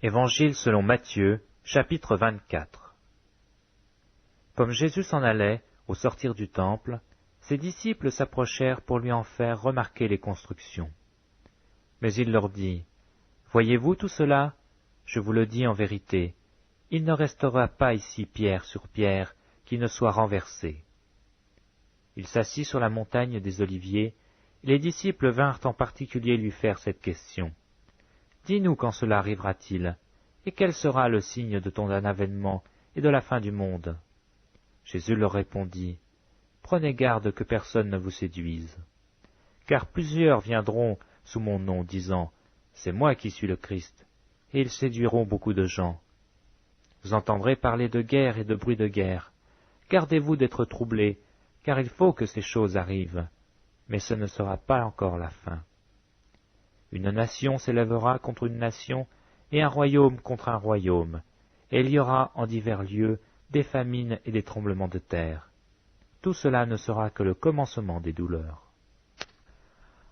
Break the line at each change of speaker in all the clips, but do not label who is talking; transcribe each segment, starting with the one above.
Évangile selon Matthieu, chapitre 24. Comme Jésus s'en allait, au sortir du temple, ses disciples s'approchèrent pour lui en faire remarquer les constructions. Mais il leur dit, « Voyez-vous tout cela? Je vous le dis en vérité, il ne restera pas ici pierre sur pierre qui ne soit renversée. » Il s'assit sur la montagne des Oliviers, et les disciples vinrent en particulier lui faire cette question. « Dis-nous quand cela arrivera-t-il, et quel sera le signe de ton avènement et de la fin du monde ?» Jésus leur répondit, « Prenez garde que personne ne vous séduise. Car plusieurs viendront sous mon nom, disant, « C'est moi qui suis le Christ », et ils séduiront beaucoup de gens. Vous entendrez parler de guerre et de bruit de guerre. Gardez-vous d'être troublés, car il faut que ces choses arrivent, mais ce ne sera pas encore la fin. Une nation s'élèvera contre une nation, et un royaume contre un royaume, et il y aura en divers lieux des famines et des tremblements de terre. Tout cela ne sera que le commencement des douleurs.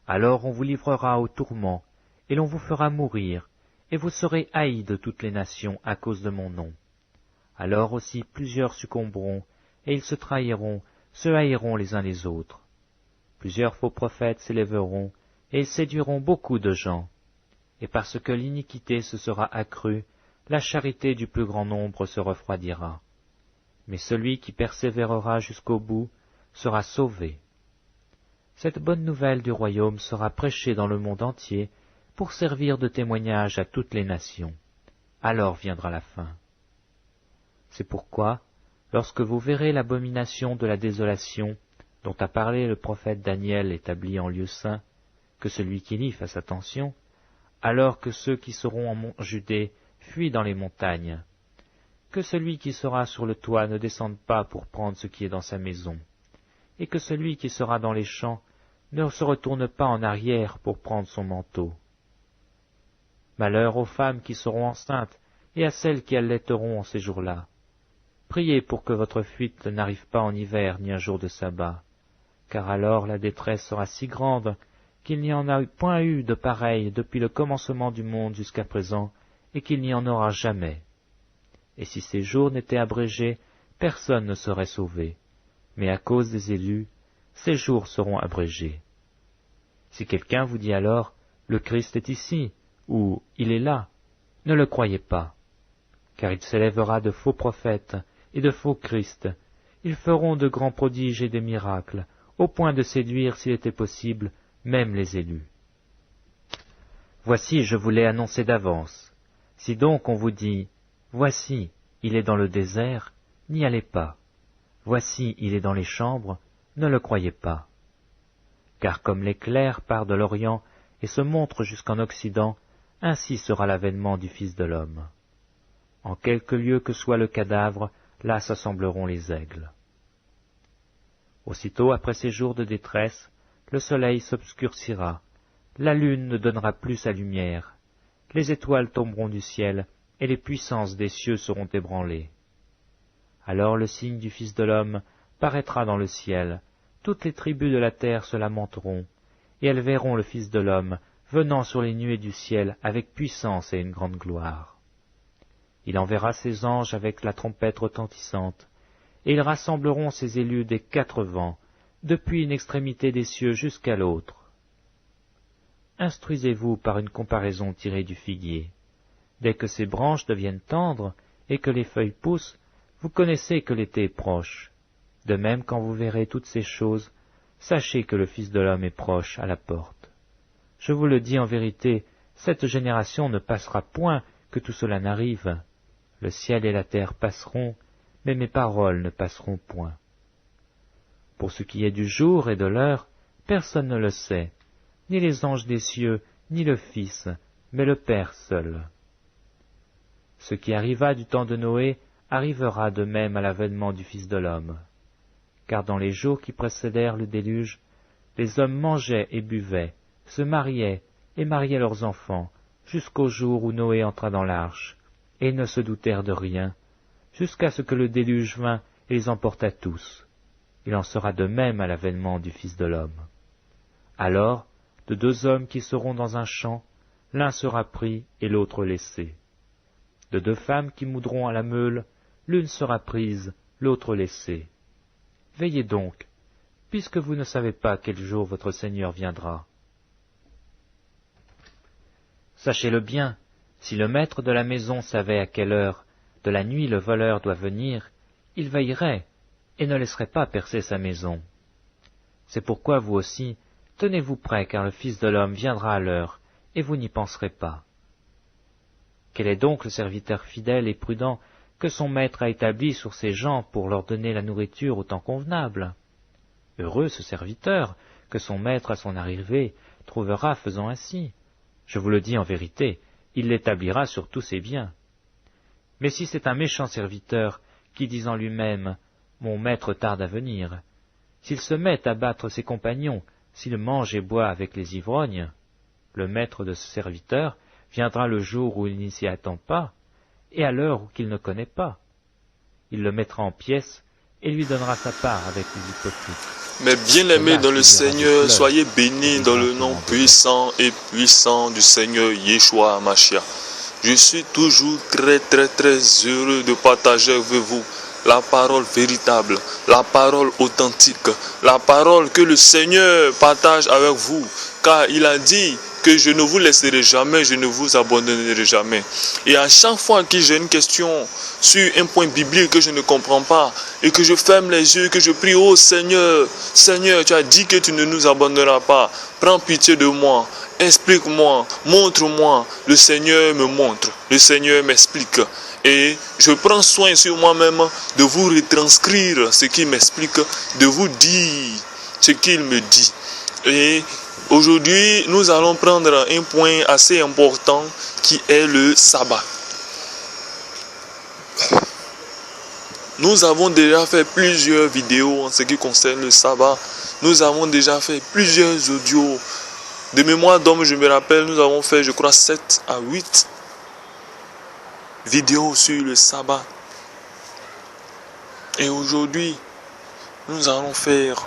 Alors on vous livrera au tourment, et l'on vous fera mourir, et vous serez haïs de toutes les nations à cause de mon nom. Alors aussi plusieurs succomberont, et ils se trahiront, se haïront les uns les autres. Plusieurs faux prophètes s'élèveront, et ils séduiront beaucoup de gens. Et parce que l'iniquité se sera accrue, la charité du plus grand nombre se refroidira. Mais celui qui persévérera jusqu'au bout sera sauvé. Cette bonne nouvelle du royaume sera prêchée dans le monde entier pour servir de témoignage à toutes les nations. Alors viendra la fin. C'est pourquoi, lorsque vous verrez l'abomination de la désolation dont a parlé le prophète Daniel établi en lieu saint, que celui qui lit fasse attention, alors que ceux qui seront en Judée fuient dans les montagnes, que celui qui sera sur le toit ne descende pas pour prendre ce qui est dans sa maison, et que celui qui sera dans les champs ne se retourne pas en arrière pour prendre son manteau. Malheur aux femmes qui seront enceintes et à celles qui allaiteront en ces jours-là. Priez pour que votre fuite n'arrive pas en hiver ni un jour de sabbat, car alors la détresse sera si grande qu'il n'y en a point eu de pareil depuis le commencement du monde jusqu'à présent, et qu'il n'y en aura jamais. Et si ces jours n'étaient abrégés, personne ne serait sauvé, mais à cause des élus, ces jours seront abrégés. Si quelqu'un vous dit alors, « Le Christ est ici » ou « Il est là », ne le croyez pas, car il s'élèvera de faux prophètes et de faux Christ. Ils feront de grands prodiges et des miracles, au point de séduire, s'il était possible, même les élus. Voici, je vous l'ai annoncé d'avance. Si donc on vous dit, « Voici, il est dans le désert », n'y allez pas. Voici, il est dans les chambres, ne le croyez pas. Car comme l'éclair part de l'Orient et se montre jusqu'en Occident, ainsi sera l'avènement du Fils de l'homme. En quelque lieu que soit le cadavre, là s'assembleront les aigles. Aussitôt après ces jours de détresse, le soleil s'obscurcira, la lune ne donnera plus sa lumière, les étoiles tomberont du ciel, et les puissances des cieux seront ébranlées. Alors le signe du Fils de l'homme paraîtra dans le ciel, toutes les tribus de la terre se lamenteront, et elles verront le Fils de l'homme venant sur les nuées du ciel avec puissance et une grande gloire. Il enverra ses anges avec la trompette retentissante, et ils rassembleront ses élus des 4 vents, depuis une extrémité des cieux jusqu'à l'autre. Instruisez-vous par une comparaison tirée du figuier. Dès que ses branches deviennent tendres et que les feuilles poussent, vous connaissez que l'été est proche. De même, quand vous verrez toutes ces choses, sachez que le Fils de l'homme est proche à la porte. Je vous le dis en vérité, cette génération ne passera point que tout cela n'arrive. Le ciel et la terre passeront, mais mes paroles ne passeront point. Pour ce qui est du jour et de l'heure, personne ne le sait, ni les anges des cieux, ni le Fils, mais le Père seul. Ce qui arriva du temps de Noé arrivera de même à l'avènement du Fils de l'homme. Car dans les jours qui précédèrent le déluge, les hommes mangeaient et buvaient, se mariaient et mariaient leurs enfants, jusqu'au jour où Noé entra dans l'arche, et ils ne se doutèrent de rien, jusqu'à ce que le déluge vînt et les emporta tous. Il en sera de même à l'avènement du Fils de l'homme. Alors, de 2 hommes qui seront dans un champ, l'un sera pris et l'autre laissé. De 2 femmes qui moudront à la meule, l'une sera prise, l'autre laissée. Veillez donc, puisque vous ne savez pas quel jour votre Seigneur viendra. Sachez-le bien, si le maître de la maison savait à quelle heure de la nuit le voleur doit venir, il veillerait et ne laisserait pas percer sa maison. C'est pourquoi vous aussi, tenez-vous prêts, car le Fils de l'homme viendra à l'heure, et vous n'y penserez pas. Quel est donc le serviteur fidèle et prudent que son maître a établi sur ses gens pour leur donner la nourriture au temps convenable? Heureux ce serviteur que son maître à son arrivée trouvera faisant ainsi. Je vous le dis en vérité, il l'établira sur tous ses biens. Mais si c'est un méchant serviteur qui dit en lui-même « Mon maître tarde à venir », s'il se met à battre ses compagnons, s'il mange et boit avec les ivrognes, le maître de ce serviteur viendra le jour où il n'y s'y attend pas, et à l'heure qu'il ne connaît pas. Il le mettra en pièces et lui donnera sa part avec les hypocrites.
Mais bien-aimés dans le Seigneur, soyez bénis dans le nom puissant et puissant du Seigneur Yeshua HaMashiach. Je suis toujours très heureux de partager avec vous la parole véritable, la parole authentique, la parole que le Seigneur partage avec vous, car il a dit que je ne vous laisserai jamais, je ne vous abandonnerai jamais. Et à chaque fois que j'ai une question sur un point biblique que je ne comprends pas, et que je ferme les yeux, que je prie, oh Seigneur, Seigneur, tu as dit que tu ne nous abandonneras pas, prends pitié de moi, explique-moi, montre-moi. Le Seigneur me montre, le Seigneur m'explique. Et je prends soin sur moi-même de vous retranscrire ce qu'il m'explique, de vous dire ce qu'il me dit. Et aujourd'hui, nous allons prendre un point assez important qui est le sabbat. Nous avons déjà fait plusieurs vidéos en ce qui concerne le sabbat. Nous avons déjà fait plusieurs audios. De mémoire d'homme, je me rappelle, nous avons fait, je crois, 7 à 8 vidéos sur le sabbat. Et aujourd'hui, nous allons faire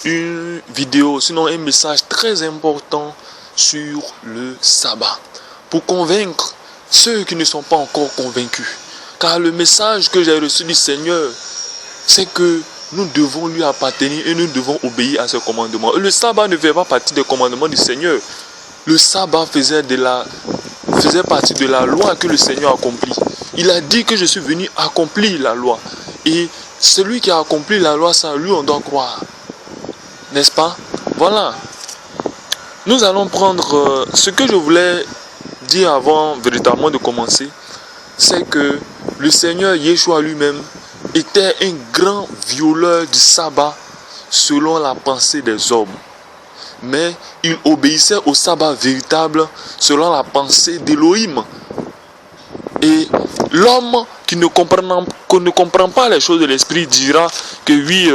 une vidéo, sinon un message très important sur le sabbat, pour convaincre ceux qui ne sont pas encore convaincus. Car le message que j'ai reçu du Seigneur, c'est que nous devons lui appartenir et nous devons obéir à ses commandements. Et le sabbat ne fait pas partie des commandements du Seigneur. Le sabbat faisait partie de la loi que le Seigneur accomplit. Il a dit que je suis venu accomplir la loi. Et celui qui a accompli la loi, ça, lui, on doit croire. N'est-ce pas? Voilà. Nous allons prendre ce que je voulais dire avant véritablement de commencer. C'est que le Seigneur Yeshua lui-même était un grand violeur du sabbat selon la pensée des hommes. Mais il obéissait au sabbat véritable selon la pensée d'Élohim. Et l'homme qui ne comprend pas les choses de l'esprit dira que oui,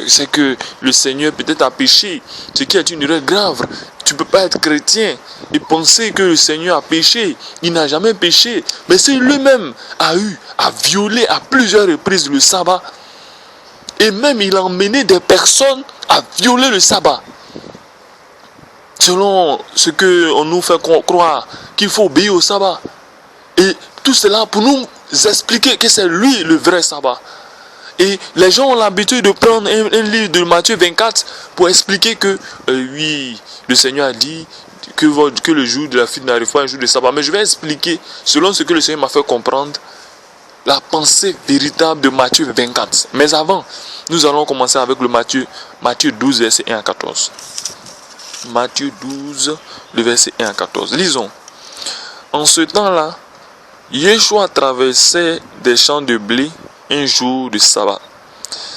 c'est que le Seigneur peut-être a péché, ce qui est une erreur grave. Tu ne peux pas être chrétien et penser que le Seigneur a péché. Il n'a jamais péché. Mais c'est lui-même a violé à plusieurs reprises le sabbat. Et même il a emmené des personnes à violer le sabbat. Selon ce qu'on nous fait croire qu'il faut obéir au sabbat. Et tout cela pour nous expliquer que c'est lui le vrai sabbat. Et les gens ont l'habitude de prendre un livre de Matthieu 24 pour expliquer que oui, le Seigneur a dit que le jour de la fête n'arrive pas un jour de sabbat. Mais je vais expliquer, selon ce que le Seigneur m'a fait comprendre, la pensée véritable de Matthieu 24. Mais avant, nous allons commencer avec le Matthieu 12, verset 1 à 14. Matthieu 12, le verset 1 à 14. Lisons. En ce temps-là, Yeshua traversait des champs de blé un jour de sabbat.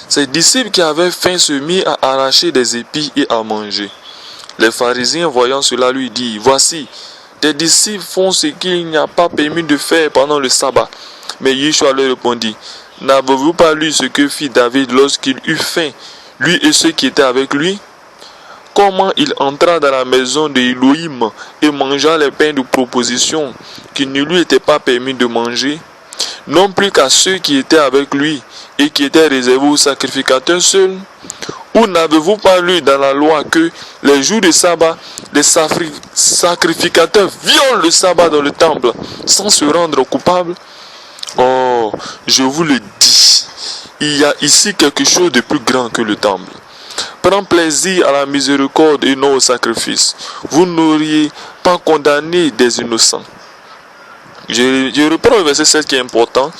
Ses disciples qui avaient faim se mirent à arracher des épis et à manger. Les pharisiens, voyant cela, lui dirent, voici, tes disciples font ce qu'il n'y a pas permis de faire pendant le sabbat. Mais Yeshua leur répondit, n'avez-vous pas lu ce que fit David lorsqu'il eut faim, lui et ceux qui étaient avec lui? Comment il entra dans la maison de Elohim et mangea les pains de proposition qui ne lui étaient pas permis de manger? Non plus qu'à ceux qui étaient avec lui et qui étaient réservés aux sacrificateurs seuls. Ou n'avez-vous pas lu dans la loi que les jours de sabbat, les sacrificateurs violent le sabbat dans le temple sans se rendre coupables? Oh, je vous le dis, il y a ici quelque chose de plus grand que le temple. Prends plaisir à la miséricorde et non au sacrifice. Vous n'auriez pas condamné des innocents. Je reprends le verset 7 qui est important.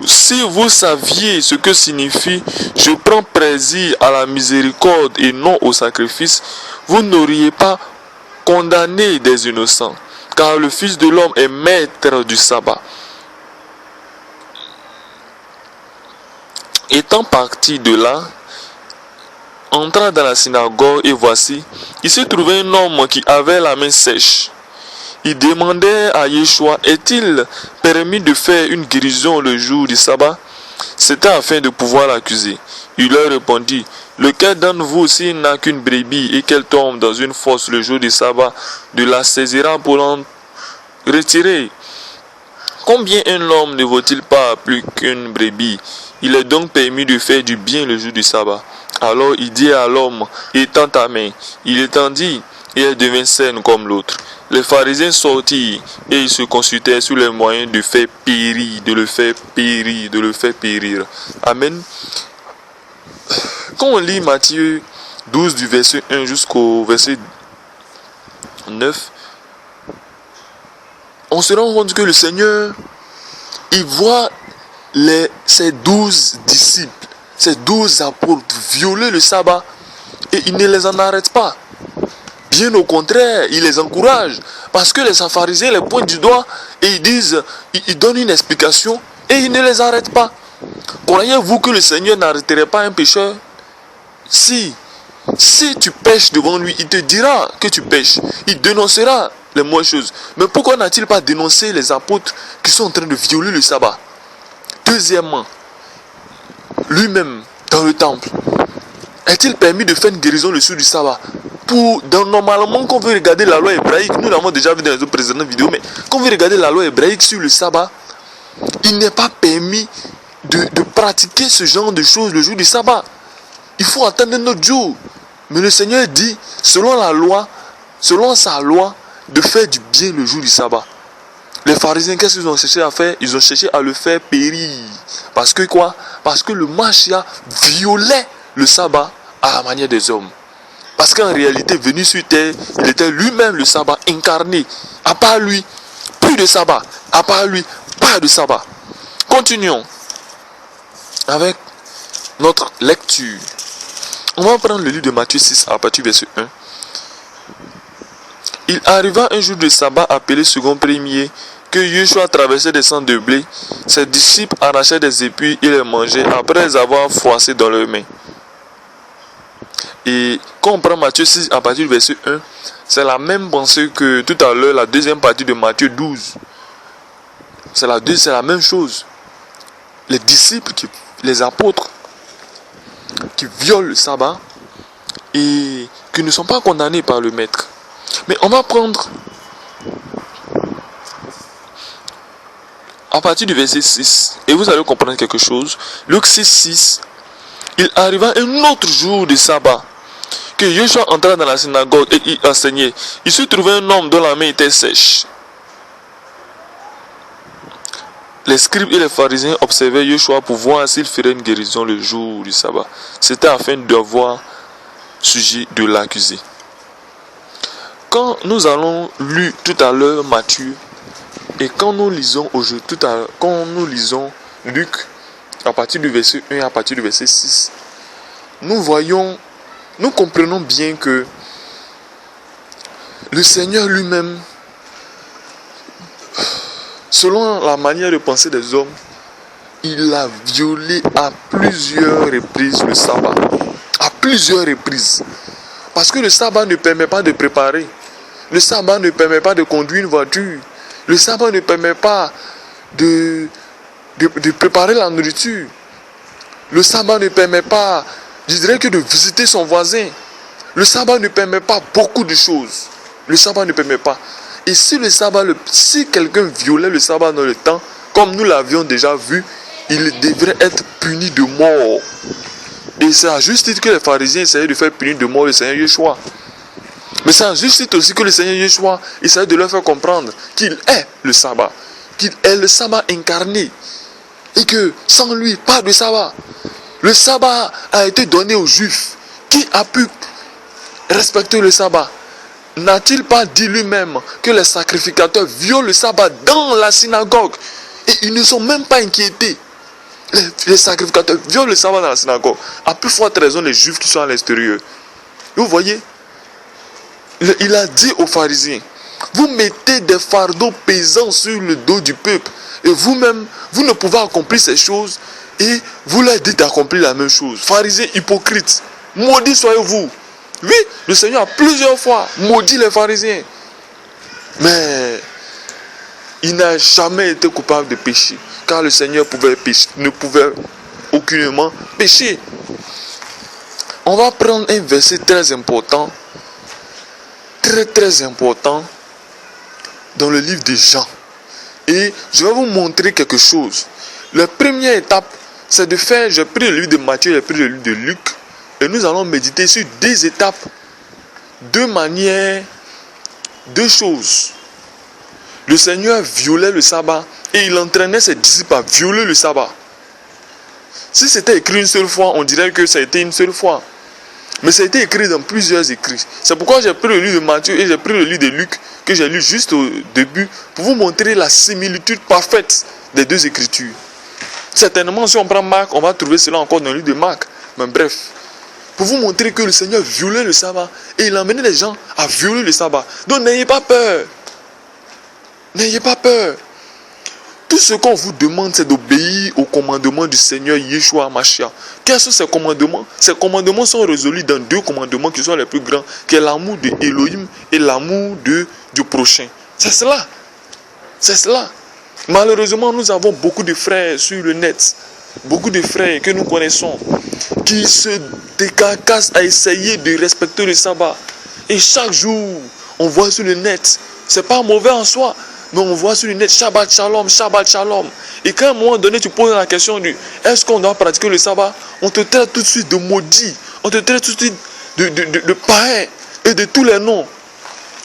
Si vous saviez ce que signifie « Je prends plaisir à la miséricorde et non au sacrifice », vous n'auriez pas condamné des innocents, car le Fils de l'homme est maître du sabbat. Étant parti de là, entra dans la synagogue et voici, il se trouvait un homme qui avait la main sèche. Il demandait à Yeshua, est-il permis de faire une guérison le jour du sabbat? C'était afin de pouvoir l'accuser. Il leur répondit, lequel d'entre vous, s'il n'a qu'une brebis et qu'elle tombe dans une fosse le jour du sabbat, de la saisira pour l'en retirer? Combien un homme ne vaut-il pas plus qu'une brebis? Il est donc permis de faire du bien le jour du sabbat. Alors il dit à l'homme, étends ta main. Il étendit et elle devint saine comme l'autre. Les pharisiens sortirent et ils se consultaient sur les moyens de faire périr, de le faire périr. Amen. Quand on lit Matthieu 12 du verset 1 jusqu'au verset 9, on se rend compte que le Seigneur, il voit ses 12 disciples, ses 12 apôtres violer le sabbat et il ne les en arrête pas. Bien au contraire, il les encourage. Parce que les pharisiens les pointent du doigt et ils donnent une explication et ils ne les arrêtent pas. Croyez-vous que le Seigneur n'arrêterait pas un pécheur? Si tu pêches devant lui, il te dira que tu pêches. Il dénoncera les mauvaises choses. Mais pourquoi n'a-t-il pas dénoncé les apôtres qui sont en train de violer le sabbat? Deuxièmement, lui-même, dans le temple, est-il permis de faire une guérison le jour du sabbat? Normalement, quand on veut regarder la loi hébraïque, nous l'avons déjà vu dans les précédentes vidéos, mais quand on veut regarder la loi hébraïque sur le sabbat, il n'est pas permis de pratiquer ce genre de choses le jour du sabbat. Il faut attendre un autre jour. Mais le Seigneur dit, selon sa loi, de faire du bien le jour du sabbat. Les pharisiens, qu'est-ce qu'ils ont cherché à faire? Ils ont cherché à le faire périr. Parce que quoi? Parce que le Mashiach violait le sabbat à la manière des hommes. Parce qu'en réalité, venu sur terre, il était lui-même le sabbat incarné. À part lui, plus de sabbat. À part lui, pas de sabbat. Continuons avec notre lecture. On va prendre le livre de Matthieu 6 à partir du verset 1. Il arriva un jour de sabbat appelé second premier, que Yeshua traversait des champs de blé. Ses disciples arrachaient des épis et les mangeaient après les avoir froissés dans leurs mains. Et quand on prend Matthieu 6 à partir du verset 1, c'est la même pensée que tout à l'heure, la deuxième partie de Matthieu 12. C'est la même chose. Les disciples, les apôtres, qui violent le sabbat et qui ne sont pas condamnés par le maître. Mais on va prendre à partir du verset 6 et vous allez comprendre quelque chose. Luc 6, 6. Il arriva un autre jour de sabbat que Yeshua entra dans la synagogue et y enseignait. Il se trouvait un homme dont la main était sèche. Les scribes et les pharisiens observaient Yeshua pour voir s'il ferait une guérison le jour du sabbat. C'était afin d'avoir sujet de l'accuser. Quand nous allons lire tout à l'heure Matthieu et quand nous lisons Luc à partir du verset 1 et à partir du verset 6, nous comprenons bien que le Seigneur lui-même, selon la manière de penser des hommes, il a violé à plusieurs reprises le sabbat. À plusieurs reprises. Parce que le sabbat ne permet pas de préparer. Le sabbat ne permet pas de conduire une voiture. Le sabbat ne permet pas de préparer la nourriture. Le sabbat ne permet pas, je dirais que de visiter son voisin. Le sabbat ne permet pas beaucoup de choses. Le sabbat ne permet pas. Et si quelqu'un violait le sabbat dans le temps, comme nous l'avions déjà vu, il devrait être puni de mort. Et c'est à juste titre que les pharisiens essayaient de faire punir de mort le Seigneur Yeshua. Mais c'est à juste titre aussi que le Seigneur Yeshua essayait de leur faire comprendre qu'il est le sabbat. Qu'il est le sabbat incarné. Et que sans lui, pas de sabbat. Le sabbat a été donné aux Juifs. Qui a pu respecter le sabbat? N'a-t-il pas dit lui-même que les sacrificateurs violent le sabbat dans la synagogue? Et ils ne sont même pas inquiétés. Les sacrificateurs violent le sabbat dans la synagogue. À plus forte raison, les Juifs qui sont à l'extérieur. Vous voyez, il a dit aux pharisiens, vous mettez des fardeaux pesants sur le dos du peuple. Et vous-même, vous ne pouvez accomplir ces choses. Et vous leur dites d'accomplir la même chose. Pharisiens hypocrites, maudits soyez-vous. Oui, le Seigneur a plusieurs fois maudit les pharisiens. Mais il n'a jamais été coupable de péché. Car le Seigneur ne pouvait aucunement pécher. On va prendre un verset très important. Très important. Dans le livre de Jean. Et je vais vous montrer quelque chose. La première étape, c'est de faire, j'ai pris le livre de Matthieu, j'ai pris le livre de Luc. Et nous allons méditer sur deux étapes, deux manières, deux choses. Le Seigneur violait le sabbat et il entraînait ses disciples à violer le sabbat. Si c'était écrit une seule fois, on dirait que ça a été une seule fois. Mais ça a été écrit dans plusieurs écrits. C'est pourquoi j'ai pris le livre de Matthieu et j'ai pris le livre de Luc, que j'ai lu juste au début, pour vous montrer la similitude parfaite des deux écritures. Certainement, si on prend Marc, on va trouver cela encore dans le livre de Marc. Mais bref, pour vous montrer que le Seigneur violait le sabbat et il emmenait les gens à violer le sabbat. Donc n'ayez pas peur. N'ayez pas peur. Tout ce qu'on vous demande, c'est d'obéir aux commandements du Seigneur Yeshua Mashiach. Quels sont ces commandements? Ces commandements sont résolus dans deux commandements qui sont les plus grands, qui est l'amour de Elohim et l'amour du prochain. C'est cela. C'est cela. Malheureusement, nous avons beaucoup de frères sur le net, beaucoup de frères que nous connaissons, qui se décarcassent à essayer de respecter le sabbat. Et chaque jour, on voit sur le net, c'est pas mauvais en soi, mais on voit sur le net Shabbat Shalom, Shabbat Shalom. Et quand à un moment donné, tu poses la question de est-ce qu'on doit pratiquer le sabbat, on te traite tout de suite de maudit, on te traite tout de suite de païen et de tous les noms.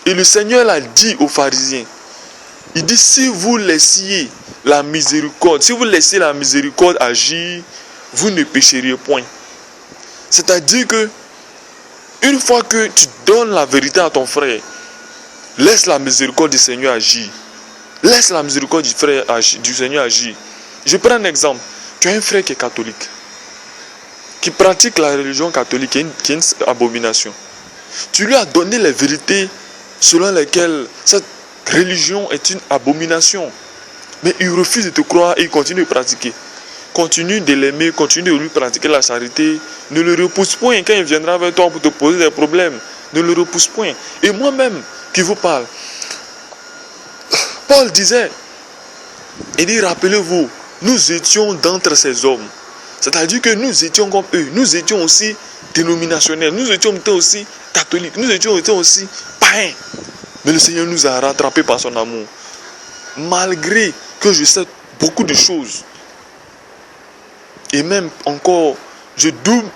Et le Seigneur l'a dit aux pharisiens. Il dit, si vous laissiez la miséricorde, si vous laissez la miséricorde agir, vous ne pécheriez point. C'est-à-dire que, une fois que tu donnes la vérité à ton frère, laisse la miséricorde du Seigneur agir. Laisse la miséricorde du Seigneur agir. Je prends un exemple. Tu as un frère qui est catholique, qui pratique la religion catholique, qui est une abomination. Tu lui as donné les vérités selon lesquelles cette religion est une abomination. Mais il refuse de te croire et il continue de pratiquer. Continue de l'aimer, continue de lui pratiquer la charité. Ne le repousse point quand il viendra vers toi pour te poser des problèmes. Ne le repousse point. Et moi-même qui vous parle, Paul disait, il dit, rappelez-vous, nous étions d'entre ces hommes. C'est-à-dire que nous étions comme eux. Nous étions aussi dénominationnels. Nous étions aussi catholiques. Nous étions aussi païens. Mais le Seigneur nous a rattrapés par son amour. Malgré que je sais beaucoup de choses. Et même encore, je doute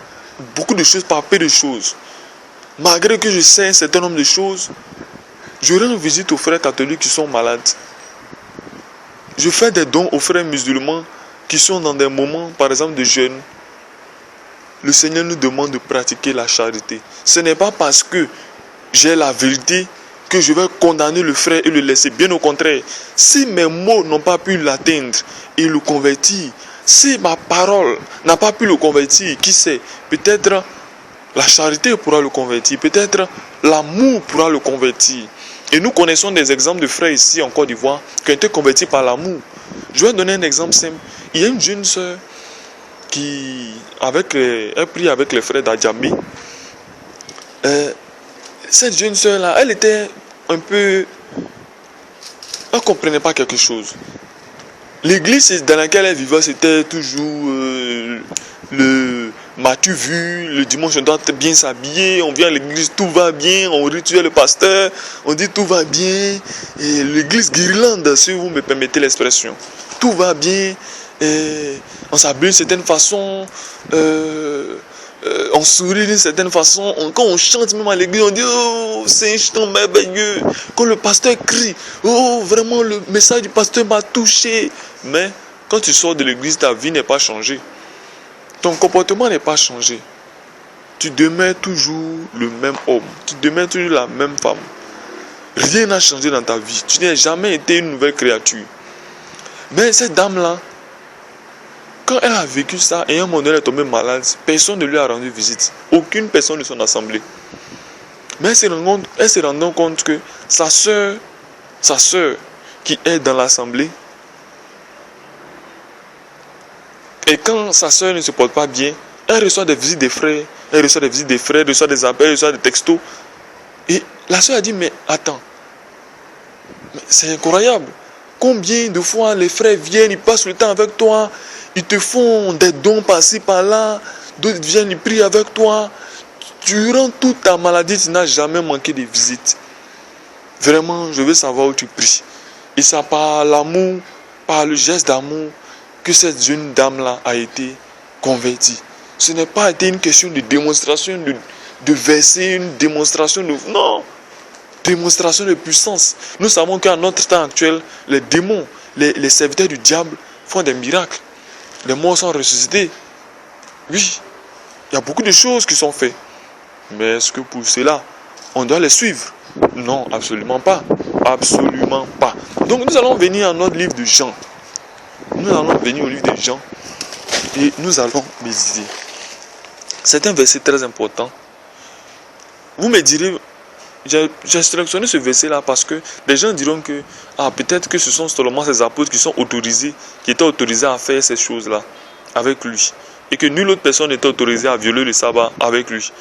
beaucoup de choses par peu de choses. Malgré que je sais un certain nombre de choses, je rends visite aux frères catholiques qui sont malades. Je fais des dons aux frères musulmans qui sont dans des moments, par exemple, de jeûne. Le Seigneur nous demande de pratiquer la charité. Ce n'est pas parce que j'ai la vérité que je vais condamner le frère et le laisser. Bien au contraire, si mes mots n'ont pas pu l'atteindre et le convertir, si ma parole n'a pas pu le convertir, qui sait, peut-être la charité pourra le convertir, peut-être l'amour pourra le convertir. Et nous connaissons des exemples de frères ici en Côte d'Ivoire qui ont été convertis par l'amour. Je vais donner un exemple simple. Il y a une jeune sœur qui a pris avec les frères d'Adjamé. Cette jeune sœur-là, elle était un peu... Elle ne comprenait pas quelque chose. L'église dans laquelle elle vivait, c'était toujours le m'as-tu vu, le dimanche on doit bien s'habiller, on vient à l'église, tout va bien, on rituel le pasteur, on dit tout va bien, et l'église guirlande, si vous me permettez l'expression, tout va bien, et on s'habille d'une certaine façon, on sourit d'une certaine façon. Quand on chante même à l'église, on dit oh, c'est un chant merveilleux. Quand le pasteur crie, oh, vraiment le message du pasteur m'a touché. Mais quand tu sors de l'église, ta vie n'est pas changée. Ton comportement n'est pas changé. Tu demeures toujours le même homme. Tu demeures toujours la même femme. Rien n'a changé dans ta vie. Tu n'as jamais été une nouvelle créature. Mais cette dame-là, quand elle a vécu ça et un moment donné elle est tombée malade, personne ne lui a rendu visite. Aucune personne de son assemblée. Mais elle s'est rendue compte que sa sœur qui est dans l'assemblée, et quand sa sœur ne se porte pas bien, elle reçoit des visites des frères, elle reçoit des appels, elle reçoit des textos. Et la sœur a dit, mais attends, c'est incroyable. Combien de fois les frères viennent, ils passent le temps avec toi, ils te font des dons par-ci, par-là, d'autres viennent, ils prient avec toi. Durant toute ta maladie, tu n'as jamais manqué de visite. Vraiment, je veux savoir où tu pries. Et c'est par l'amour, par le geste d'amour, que cette jeune dame-là a été convertie. Ce n'est pas été une question de démonstration de verset, une démonstration de... Non, démonstration de puissance. Nous savons qu'à notre temps actuel, les démons, les serviteurs du diable font des miracles. Les morts sont ressuscités. Oui, il y a beaucoup de choses qui sont faites. Mais est-ce que pour cela, on doit les suivre? Non, absolument pas. Absolument pas. Donc nous allons venir à notre livre de Jean. Nous allons venir au livre de Jean et nous allons méditer. C'est un verset très important. Vous me direz, j'ai sélectionné ce verset-là parce que les gens diront que peut-être que ce sont seulement ces apôtres qui sont autorisés, qui étaient autorisés à faire ces choses-là avec lui. Et que nulle autre personne n'était autorisée à violer le sabbat avec lui.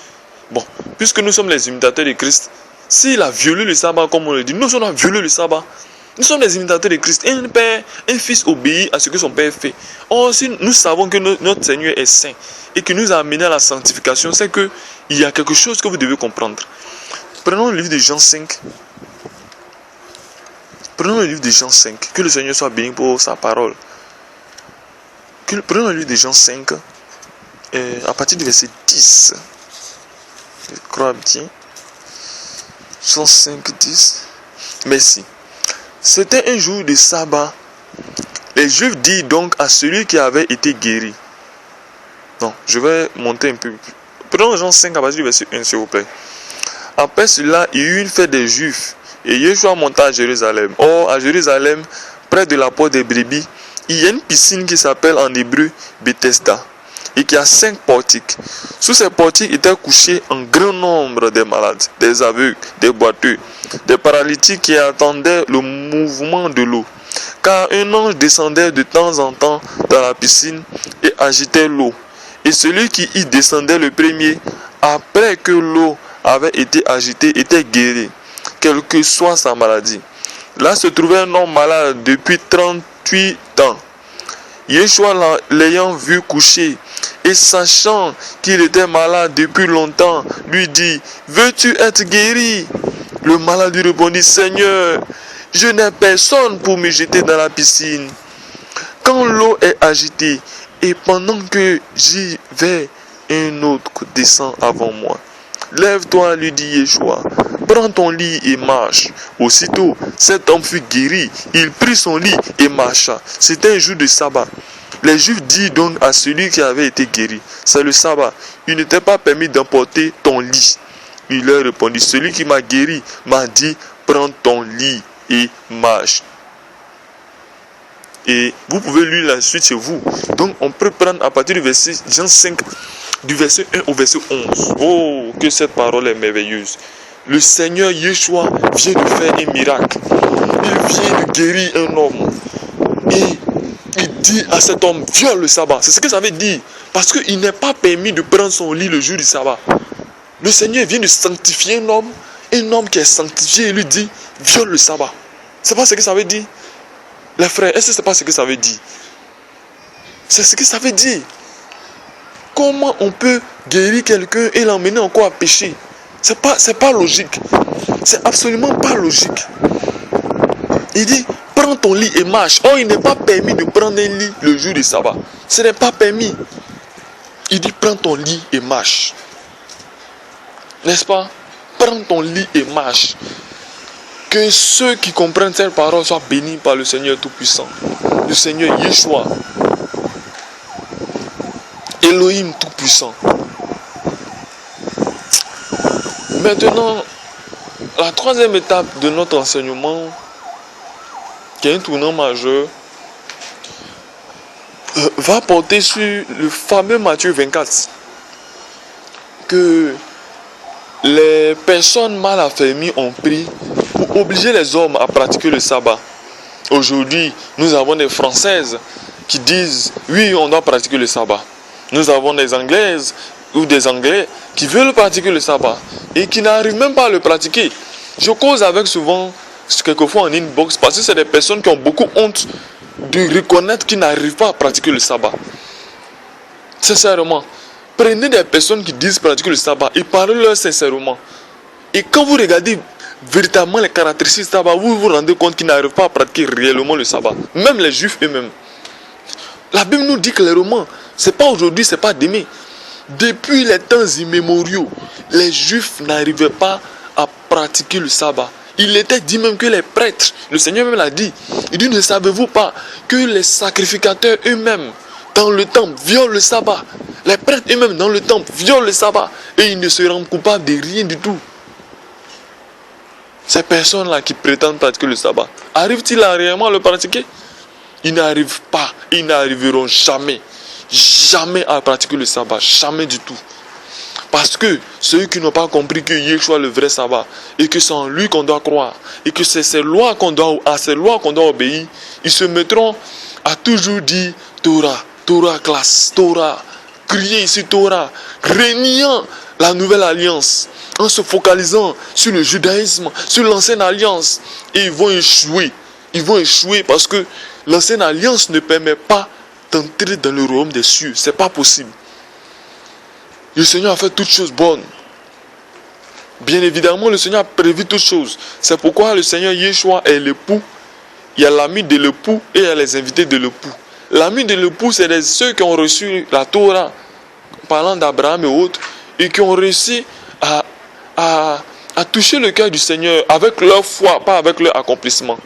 Bon, puisque nous sommes les imitateurs de Christ, s'il a violé le sabbat comme on le dit, nous on a violé le sabbat. Nous sommes des imitateurs de Christ. Un père, un fils obéit à ce que son père fait. Or, si nous savons que notre Seigneur est saint et que nous a amené à la sanctification, c'est qu'il y a quelque chose que vous devez comprendre. Prenons le livre de Jean 5. Prenons le livre de Jean 5. Que le Seigneur soit béni pour sa parole. Prenons le livre de Jean 5. À partir du verset 10. Je crois bien. Jean 5, 10. Merci. C'était un jour de sabbat. Les Juifs dirent donc à celui qui avait été guéri. Non, je vais monter un peu. Prenons Jean 5 à partir du verset 1, s'il vous plaît. Après cela, il y eut une fête des Juifs. Et Yeshua monta à Jérusalem. Or, à Jérusalem, près de la porte des brebis, il y a une piscine qui s'appelle en hébreu Bethesda. Et qui a 5 portiques. Sous ces portiques étaient couchés un grand nombre de malades, des aveugles, des boiteux, des paralytiques qui attendaient le mouvement de l'eau. Car un ange descendait de temps en temps dans la piscine et agitait l'eau. Et celui qui y descendait le premier, après que l'eau avait été agitée, était guéri, quelle que soit sa maladie. Là se trouvait un homme malade depuis 38 ans. Yeshua l'ayant vu coucher et sachant qu'il était malade depuis longtemps, lui dit, veux-tu être guéri? Le malade lui répondit, Seigneur, je n'ai personne pour me jeter dans la piscine quand l'eau est agitée, et pendant que j'y vais, un autre descend avant moi. Lève-toi, lui dit Yeshua, prends ton lit et marche. Aussitôt, cet homme fut guéri, il prit son lit et marcha. C'était un jour de sabbat. Les Juifs dirent donc à celui qui avait été guéri, c'est le sabbat, il n'était pas permis d'emporter ton lit. Il leur répondit, celui qui m'a guéri m'a dit, prends ton lit et marche. Et vous pouvez lire la suite chez vous. Donc on peut prendre à partir du verset Jean 5, du verset 1 au verset 11. Oh, que cette parole est merveilleuse. Le Seigneur Yeshua vient de faire un miracle. Il vient de guérir un homme. Et il dit à cet homme, viole le sabbat. C'est ce que ça veut dire. Parce qu'il n'est pas permis de prendre son lit le jour du sabbat. Le Seigneur vient de sanctifier un homme qui est sanctifié, et lui dit, viole le sabbat. C'est pas ce que ça veut dire. Les frères, est-ce que c'est pas ce que ça veut dire? C'est ce que ça veut dire. Comment on peut guérir quelqu'un et l'emmener encore à pécher? C'est pas logique. C'est absolument pas logique. Il dit, prends ton lit et marche. Oh, il n'est pas permis de prendre un lit le jour du sabbat. Ce n'est pas permis. Il dit, prends ton lit et marche. N'est-ce pas? Prends ton lit et marche. Que ceux qui comprennent cette parole soient bénis par le Seigneur Tout-Puissant. Le Seigneur Yeshua. Elohim Tout-Puissant. Maintenant, la troisième étape de notre enseignement, qui est un tournant majeur, va porter sur le fameux Matthieu 24, que les personnes mal affermies ont pris pour obliger les hommes à pratiquer le sabbat. Aujourd'hui, nous avons des Françaises qui disent oui, on doit pratiquer le sabbat. Nous avons des Anglaises ou des Anglais qui veulent pratiquer le sabbat et qui n'arrivent même pas à le pratiquer. Je cause avec souvent, quelquefois en inbox, parce que c'est des personnes qui ont beaucoup honte de reconnaître qu'ils n'arrivent pas à pratiquer le sabbat. Sincèrement, prenez des personnes qui disent pratiquer le sabbat et parlez-leur sincèrement. Et quand vous regardez véritablement les caractéristiques du sabbat, vous vous rendez compte qu'ils n'arrivent pas à pratiquer réellement le sabbat. Même les juifs eux-mêmes. La Bible nous dit clairement, c'est pas aujourd'hui, c'est pas demain. Depuis les temps immémoriaux, les juifs n'arrivaient pas à pratiquer le sabbat. Il était dit même que les prêtres, le Seigneur même l'a dit, il dit, ne savez-vous pas que les sacrificateurs eux-mêmes dans le temple violent le sabbat. Les prêtres eux-mêmes dans le temple violent le sabbat et ils ne se rendent coupables de rien du tout. Ces personnes-là qui prétendent pratiquer le sabbat, arrivent-ils à réellement le pratiquer? Ils n'arrivent pas, ils n'arriveront jamais, jamais à pratiquer le sabbat, jamais du tout. Parce que ceux qui n'ont pas compris que Yeshua est le vrai sabbat et que c'est en lui qu'on doit croire et que c'est à ces lois qu'on doit obéir, ils se mettront à toujours dire Torah, Torah classe, Torah, crier ici Torah, reniant la nouvelle alliance, en se focalisant sur le judaïsme, sur l'ancienne alliance. Et ils vont échouer. Ils vont échouer parce que l'ancienne alliance ne permet pas d'entrer dans le royaume des cieux. C'est pas possible. Le Seigneur a fait toutes choses bonnes. Bien évidemment, le Seigneur a prévu toutes choses. C'est pourquoi le Seigneur Yeshua est l'époux. Il y a l'ami de l'époux et il y a les invités de l'époux. L'ami de l'époux, c'est ceux qui ont reçu la Torah, parlant d'Abraham et autres, et qui ont réussi à toucher le cœur du Seigneur avec leur foi, pas avec leur accomplissement.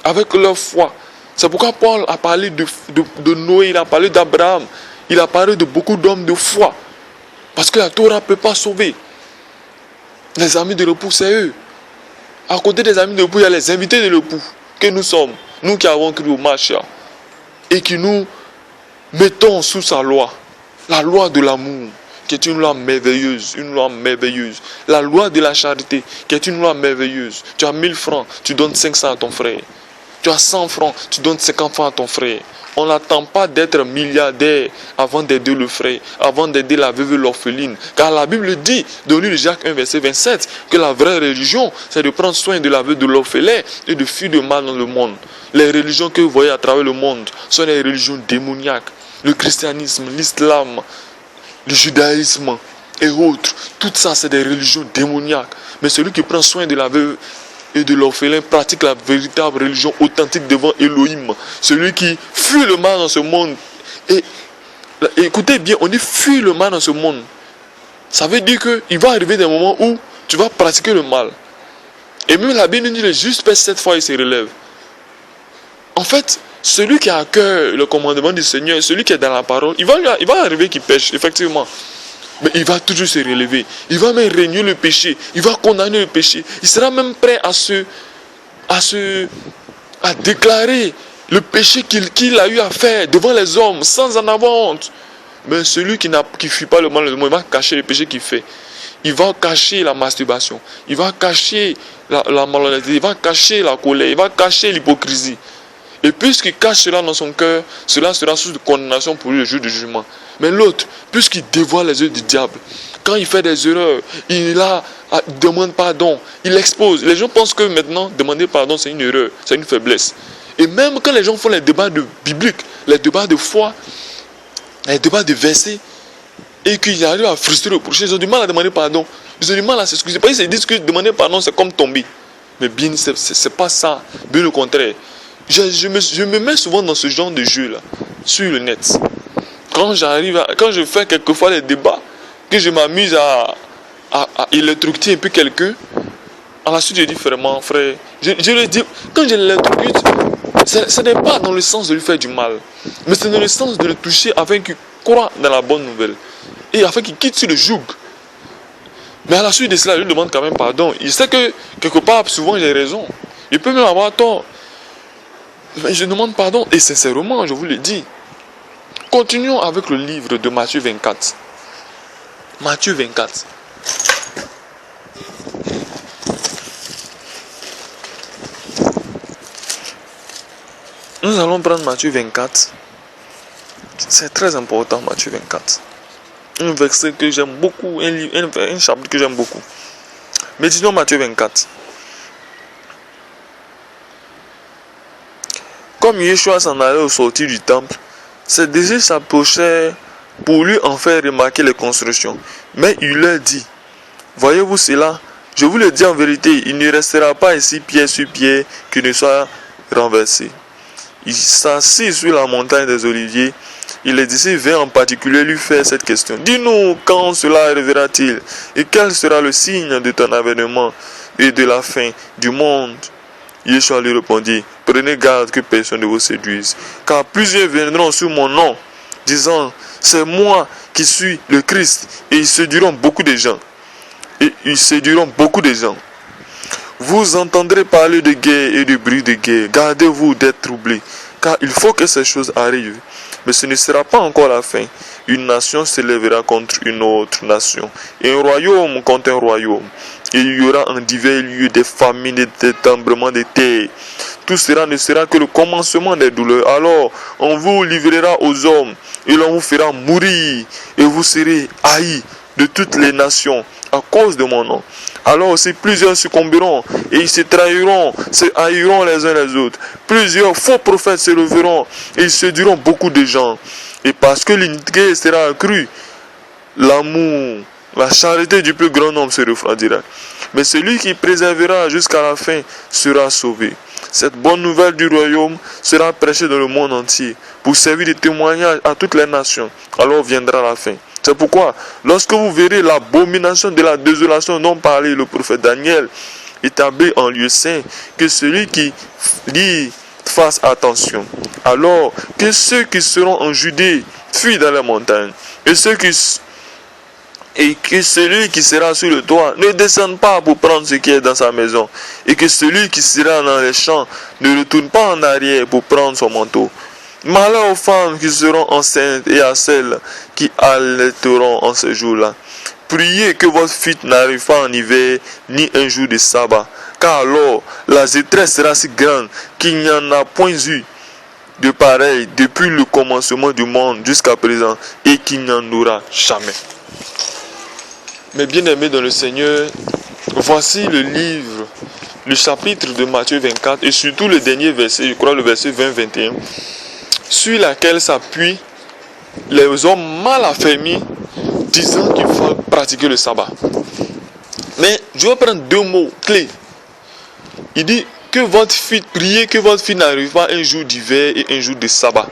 Avec leur foi. C'est pourquoi Paul a parlé de Noé, il a parlé d'Abraham, il a parlé de beaucoup d'hommes de foi. Parce que la Torah ne peut pas sauver. Les amis de l'époux, c'est eux. À côté des amis de l'époux, il y a les invités de l'époux que nous sommes. Nous qui avons cru au Mashiach. Et qui nous mettons sous sa loi. La loi de l'amour, qui est une loi merveilleuse. Une loi merveilleuse. La loi de la charité, qui est une loi merveilleuse. Tu as 1000 francs, tu donnes 500 à ton frère. Tu as 100 francs, tu donnes 50 francs à ton frère. On n'attend pas d'être milliardaire avant d'aider le frère, avant d'aider la veuve et l'orpheline. Car la Bible dit, dans le livre de Jacques 1, verset 27, que la vraie religion, c'est de prendre soin de la veuve de l'orphelin et de fuir le mal dans le monde. Les religions que vous voyez à travers le monde sont des religions démoniaques. Le christianisme, l'islam, le judaïsme et autres. Tout ça, c'est des religions démoniaques. Mais celui qui prend soin de la veuve et de l'orphelin pratique la véritable religion authentique devant Elohim. Celui qui fuit le mal dans ce monde. Et écoutez bien, on dit fuit le mal dans ce monde. Ça veut dire qu'il va arriver des moments où tu vas pratiquer le mal. Et même la Bible dit le juste pèse 7 fois et se relève. En fait, celui qui a à cœur le commandement du Seigneur, celui qui est dans la parole, il va arriver qu'il pêche, effectivement. Mais il va toujours se relever. Il va même régner le péché. Il va condamner le péché. Il sera même prêt à déclarer le péché qu'il a eu à faire devant les hommes sans en avoir honte. Mais celui qui ne fuit pas le mal, il va cacher le péché qu'il fait. Il va cacher la masturbation. Il va cacher la malhonnêteté. Il va cacher la colère. Il va cacher l'hypocrisie. Et puisqu'il cache cela dans son cœur, cela sera source de condamnation pour lui le jour du jugement. Mais l'autre, puisqu'il dévoile les œuvres du diable, quand il fait des erreurs, il demande pardon, il expose. Les gens pensent que maintenant, demander pardon, c'est une erreur, c'est une faiblesse. Et même quand les gens font les débats bibliques, les débats de foi, les débats de versets, et qu'ils arrivent à frustrer le prochain, ils ont du mal à demander pardon. Ils ont du mal à s'excuser. Parce qu'ils disent que demander pardon, c'est comme tomber. Mais bien, c'est pas ça. Bien au contraire. Je me mets souvent dans ce genre de jeu-là, sur le net. Quand je fais quelquefois des débats, que je m'amuse à électrocuter un peu quelqu'un. À la suite, je dis vraiment, frère, je le dis, quand je l'électrocute, ce n'est pas dans le sens de lui faire du mal, mais c'est dans le sens de le toucher afin qu'il croit dans la bonne nouvelle et afin qu'il quitte sur le joug. Mais à la suite de cela, je lui demande quand même pardon. Il sait que quelque part, souvent j'ai raison. Il peut même avoir tort. Mais je demande pardon et sincèrement, je vous le dis. Continuons avec le livre de Matthieu 24. Matthieu 24. Nous allons prendre Matthieu 24. C'est très important, Matthieu 24. Un verset que j'aime beaucoup, un chapitre que j'aime beaucoup. Méditons Matthieu 24. Comme Yeshua s'en allait au sortir du temple, ses disciples s'approchaient pour lui en faire remarquer les constructions. Mais il leur dit, voyez-vous cela? Je vous le dis en vérité, il ne restera pas ici pied sur pied qui ne soit renversé. Il s'assit sur la montagne des Oliviers. Et les disciples vinrent en particulier lui faire cette question. Dis-nous quand cela arrivera-t-il et quel sera le signe de ton avènement et de la fin du monde? Yeshua lui répondit, prenez garde que personne ne vous séduise, car plusieurs viendront sur mon nom, disant, c'est moi qui suis le Christ, et ils séduiront beaucoup de gens. Vous entendrez parler de guerre et de bruit de guerre. Gardez-vous d'être troublés, car il faut que ces choses arrivent. Mais ce ne sera pas encore la fin. Une nation s'élèvera contre une autre nation, et un royaume contre un royaume. Et il y aura en divers lieux des famines et des tremblements de terre. Tout cela ne sera que le commencement des douleurs. Alors on vous livrera aux hommes, et l'on vous fera mourir, et vous serez haïs de toutes les nations à cause de mon nom. Alors aussi plusieurs succomberont et ils se trahiront, se haïront les uns les autres. Plusieurs faux prophètes se leveront et ils séduiront beaucoup de gens. Et parce que l'iniquité sera accrue, l'amour, la charité du plus grand nombre se refroidira. Mais celui qui préservera jusqu'à la fin sera sauvé. Cette bonne nouvelle du royaume sera prêchée dans le monde entier pour servir de témoignage à toutes les nations. Alors viendra la fin. C'est pourquoi, lorsque vous verrez l'abomination de la désolation dont parlait le prophète Daniel, établi en lieu saint, que celui qui lit fasse attention. Alors que ceux qui seront en Judée fuient dans les montagnes, et que celui qui sera sur le toit ne descende pas pour prendre ce qui est dans sa maison, et que celui qui sera dans les champs ne retourne pas en arrière pour prendre son manteau. Malheur aux femmes qui seront enceintes et à celles qui allaiteront en ce jour-là. Priez que votre fuite n'arrive pas en hiver ni un jour de sabbat, car alors la détresse sera si grande qu'il n'y en a point eu de pareil depuis le commencement du monde jusqu'à présent et qu'il n'y en aura jamais. Mes bien-aimés dans le Seigneur, voici le livre, le chapitre de Matthieu 24 et surtout le dernier verset, je crois le verset 20-21, sur laquelle s'appuient les hommes mal affermis disant qu'il faut pratiquer le sabbat. Mais je vais prendre deux mots clés. Il dit que votre fille, priez que votre fille n'arrive pas un jour d'hiver et un jour de sabbat.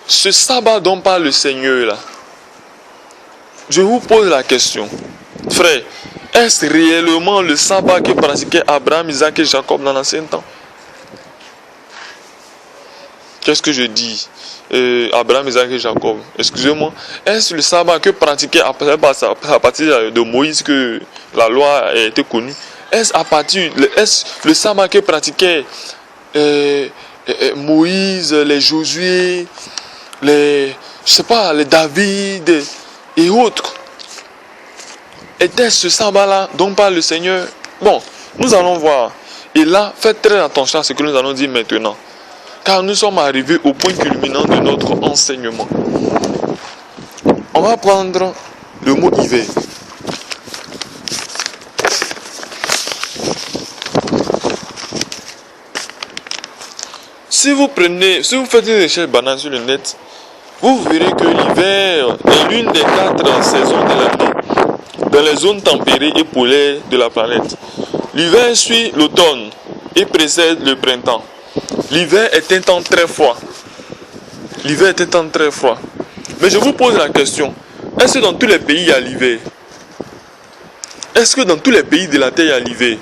Ce sabbat dont parle le Seigneur là, je vous pose la question, frère, est-ce réellement le sabbat que pratiquaient Abraham, Isaac et Jacob dans l'ancien temps? Qu'est-ce que je dis? Abraham, Isaac et Jacob. Excusez-moi. Est-ce le sabbat que pratiquait à partir de Moïse que la loi a été connue? Est-ce le sabbat que pratiquait Moïse, les Josué, les David et autres? Était-ce ce sabbat-là dont parle le Seigneur? Bon, nous allons voir. Et là, faites très attention à ce que nous allons dire maintenant. Car nous sommes arrivés au point culminant de notre enseignement. On va prendre le mot hiver. Si vous faites une recherche banale sur le net, vous verrez que l'hiver est l'une des 4 saisons de l'année dans les zones tempérées et polaires de la planète. L'hiver suit l'automne et précède le printemps. L'hiver est un temps très froid. Mais je vous pose la question, est-ce que dans tous les pays il y a l'hiver? Est-ce que dans tous les pays de la terre, il y a l'hiver?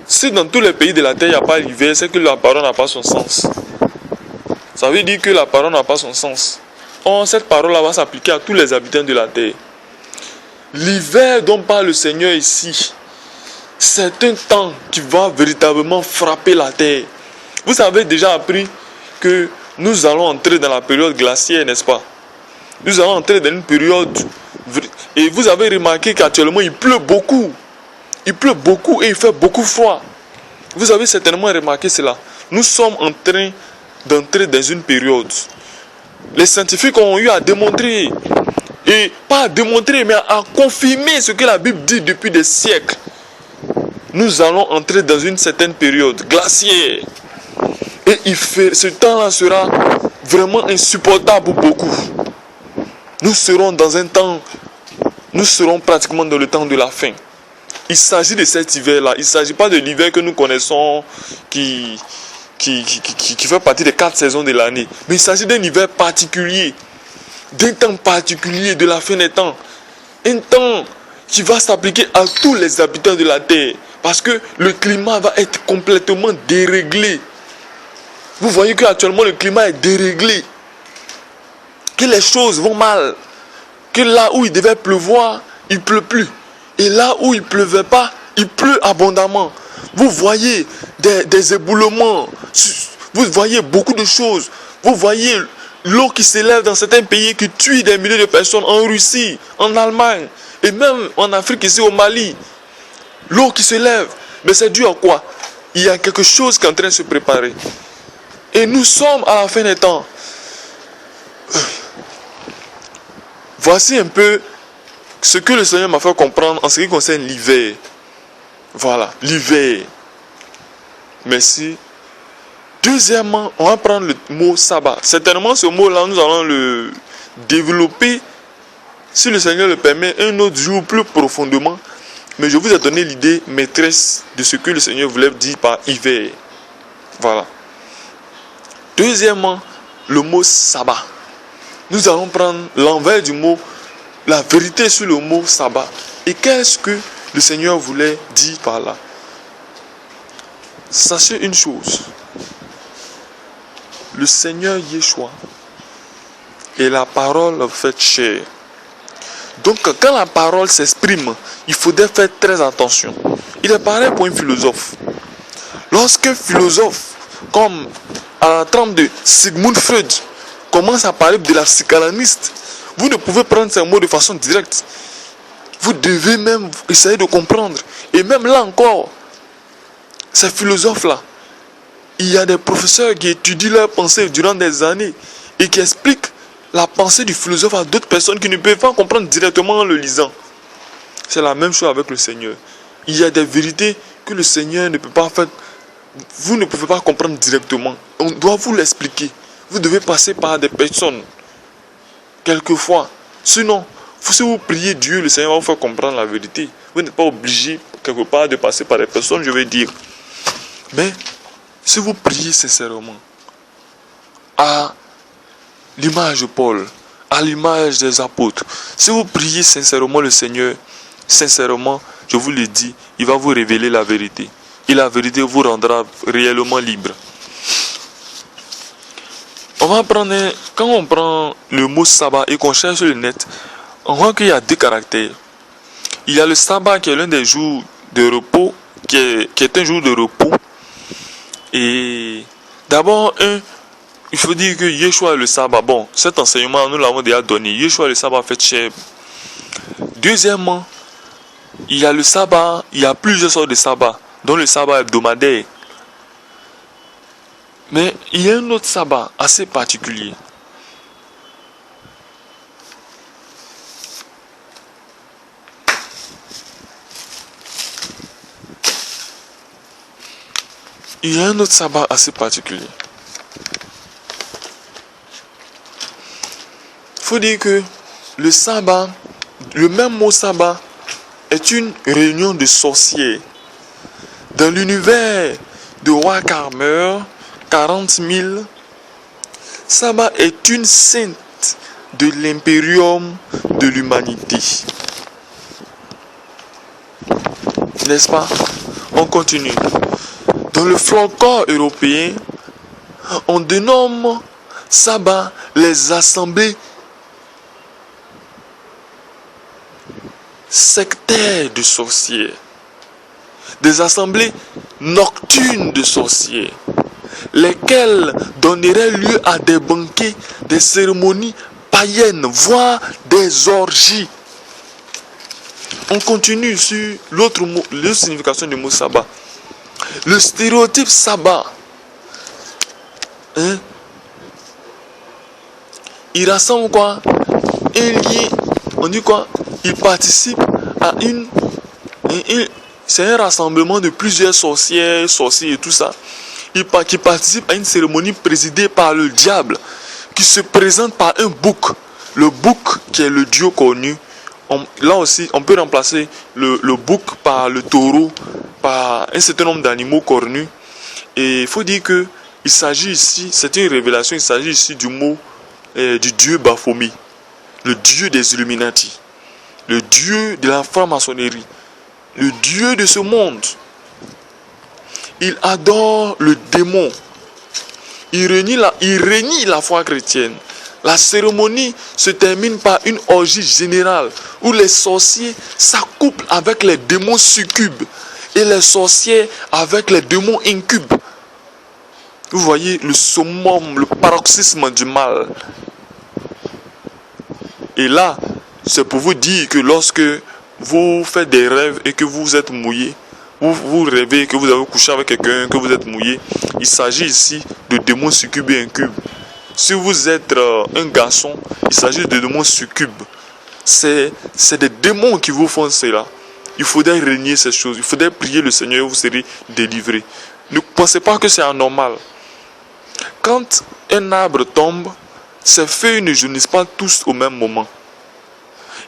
Si dans tous les pays de la terre, il n'y a pas l'hiver, c'est que la parole n'a pas son sens. Ça veut dire que la parole n'a pas son sens. Or, cette parole-là va s'appliquer à tous les habitants de la terre. L'hiver dont parle le Seigneur ici, c'est un temps qui va véritablement frapper la terre. Vous avez déjà appris que nous allons entrer dans la période glaciaire, n'est-ce pas? Nous allons entrer dans une période... Et vous avez remarqué qu'actuellement, il pleut beaucoup. Il pleut beaucoup et il fait beaucoup froid. Vous avez certainement remarqué cela. Nous sommes en train d'entrer dans une période. Les scientifiques ont eu à démontrer, et pas à démontrer, mais à confirmer ce que la Bible dit depuis des siècles. Nous allons entrer dans une certaine période glaciaire. Et ce temps-là sera vraiment insupportable pour beaucoup. Nous serons dans un temps, nous serons pratiquement dans le temps de la fin. Il s'agit de cet hiver-là. Il ne s'agit pas de l'hiver que nous connaissons qui fait partie des 4 saisons de l'année. Mais il s'agit d'un hiver particulier, d'un temps particulier de la fin des temps. Un temps qui va s'appliquer à tous les habitants de la terre. Parce que le climat va être complètement déréglé. Vous voyez qu'actuellement le climat est déréglé. Que les choses vont mal. Que là où il devait pleuvoir, il ne pleut plus. Et là où il ne pleuvait pas, il pleut abondamment. Vous voyez des éboulements. Vous voyez beaucoup de choses. Vous voyez l'eau qui s'élève dans certains pays qui tue des milliers de personnes en Russie, en Allemagne et même en Afrique, ici au Mali. L'eau qui s'élève. Mais c'est dû à quoi? Il y a quelque chose qui est en train de se préparer. Et nous sommes à la fin des temps. Voici un peu ce que le Seigneur m'a fait comprendre en ce qui concerne l'hiver. Voilà, l'hiver. Merci. Deuxièmement, on va prendre le mot sabbat. Certainement, ce mot-là, nous allons le développer, si le Seigneur le permet, un autre jour plus profondément. Mais je vous ai donné l'idée maîtresse de ce que le Seigneur voulait dire par hiver. Voilà. Deuxièmement, le mot sabbat. Nous allons prendre l'envers du mot, la vérité sur le mot sabbat. Et qu'est-ce que le Seigneur voulait dire par là? Sachez une chose. Le Seigneur Yeshua est la parole faite chair. Donc quand la parole s'exprime, il faudrait faire très attention. Il est pareil pour un philosophe. Lorsqu'un philosophe, comme à la trempe de Sigmund Freud, commence à parler de la psychanalyste, vous ne pouvez prendre ces mots de façon directe. Vous devez même essayer de comprendre. Et même là encore, ces philosophes-là, il y a des professeurs qui étudient leur pensée durant des années et qui expliquent la pensée du philosophe à d'autres personnes qui ne peuvent pas comprendre directement en le lisant. C'est la même chose avec le Seigneur. Il y a des vérités que le Seigneur ne peut pas faire. Vous ne pouvez pas comprendre directement. On doit vous l'expliquer. Vous devez passer par des personnes. Quelquefois. Sinon, si vous priez Dieu, le Seigneur va vous faire comprendre la vérité. Vous n'êtes pas obligé, quelque part, de passer par des personnes, je vais dire. Mais, si vous priez sincèrement, à l'image de Paul, à l'image des apôtres, si vous priez sincèrement le Seigneur, sincèrement, je vous le dis, il va vous révéler la vérité. Et la vérité vous rendra réellement libre. On va prendre, quand on prend le mot sabbat et qu'on cherche sur le net, on voit qu'il y a 2 caractères. Il y a le sabbat qui est l'un des jours de repos, qui est un jour de repos. Et d'abord, il faut dire que Yeshua est le sabbat. Bon, cet enseignement, nous l'avons déjà donné. Yeshua est le sabbat fait chair. Deuxièmement, il y a le sabbat, il y a plusieurs sortes de sabbat, dont le sabbat hebdomadaire. Mais il y a un autre sabbat assez particulier. Il y a un autre sabbat assez particulier. Il faut dire que le sabbat, le même mot sabbat, est une réunion de sorciers. Dans l'univers de Warhammer 40 000, sabbat est une sainte de l'impérium de l'humanité. N'est-ce pas? On continue. Dans le folklore européen, on dénomme sabbat les assemblées sectaires de sorciers, des assemblées nocturnes de sorciers, lesquelles donneraient lieu à des banquets, des cérémonies païennes, voire des orgies. On continue sur l'autre signification du mot sabbat. Le stéréotype sabbat, il rassemble quoi? On dit quoi? Il participe à c'est un rassemblement de plusieurs sorciers et tout ça. Qui participe à une cérémonie présidée par le diable, qui se présente par un bouc. Le bouc qui est le dieu cornu. Là aussi, on peut remplacer le bouc par le taureau, par un certain nombre d'animaux cornus. Et il faut dire que il s'agit ici, c'est une révélation, il s'agit ici du mot du dieu Baphomet, le dieu des Illuminati, le dieu de la franc-maçonnerie, le dieu de ce monde. Il adore le démon. Il renie la foi chrétienne. La cérémonie se termine par une orgie générale où les sorciers s'accouplent avec les démons succubes et les sorciers avec les démons incubes. Vous voyez le summum, le paroxysme du mal. Et là, c'est pour vous dire que lorsque vous faites des rêves et que vous êtes mouillé, vous rêvez que vous avez couché avec quelqu'un, que vous êtes mouillé, il s'agit ici de démons succubes et incubes. Si vous êtes un garçon, il s'agit de démons succubes. C'est des démons qui vous font cela. Il faudrait régner ces choses. Il faudrait prier le Seigneur et vous serez délivrés. Ne pensez pas que c'est anormal. Quand un arbre tombe, ses feuilles ne jaunissent pas tous au même moment.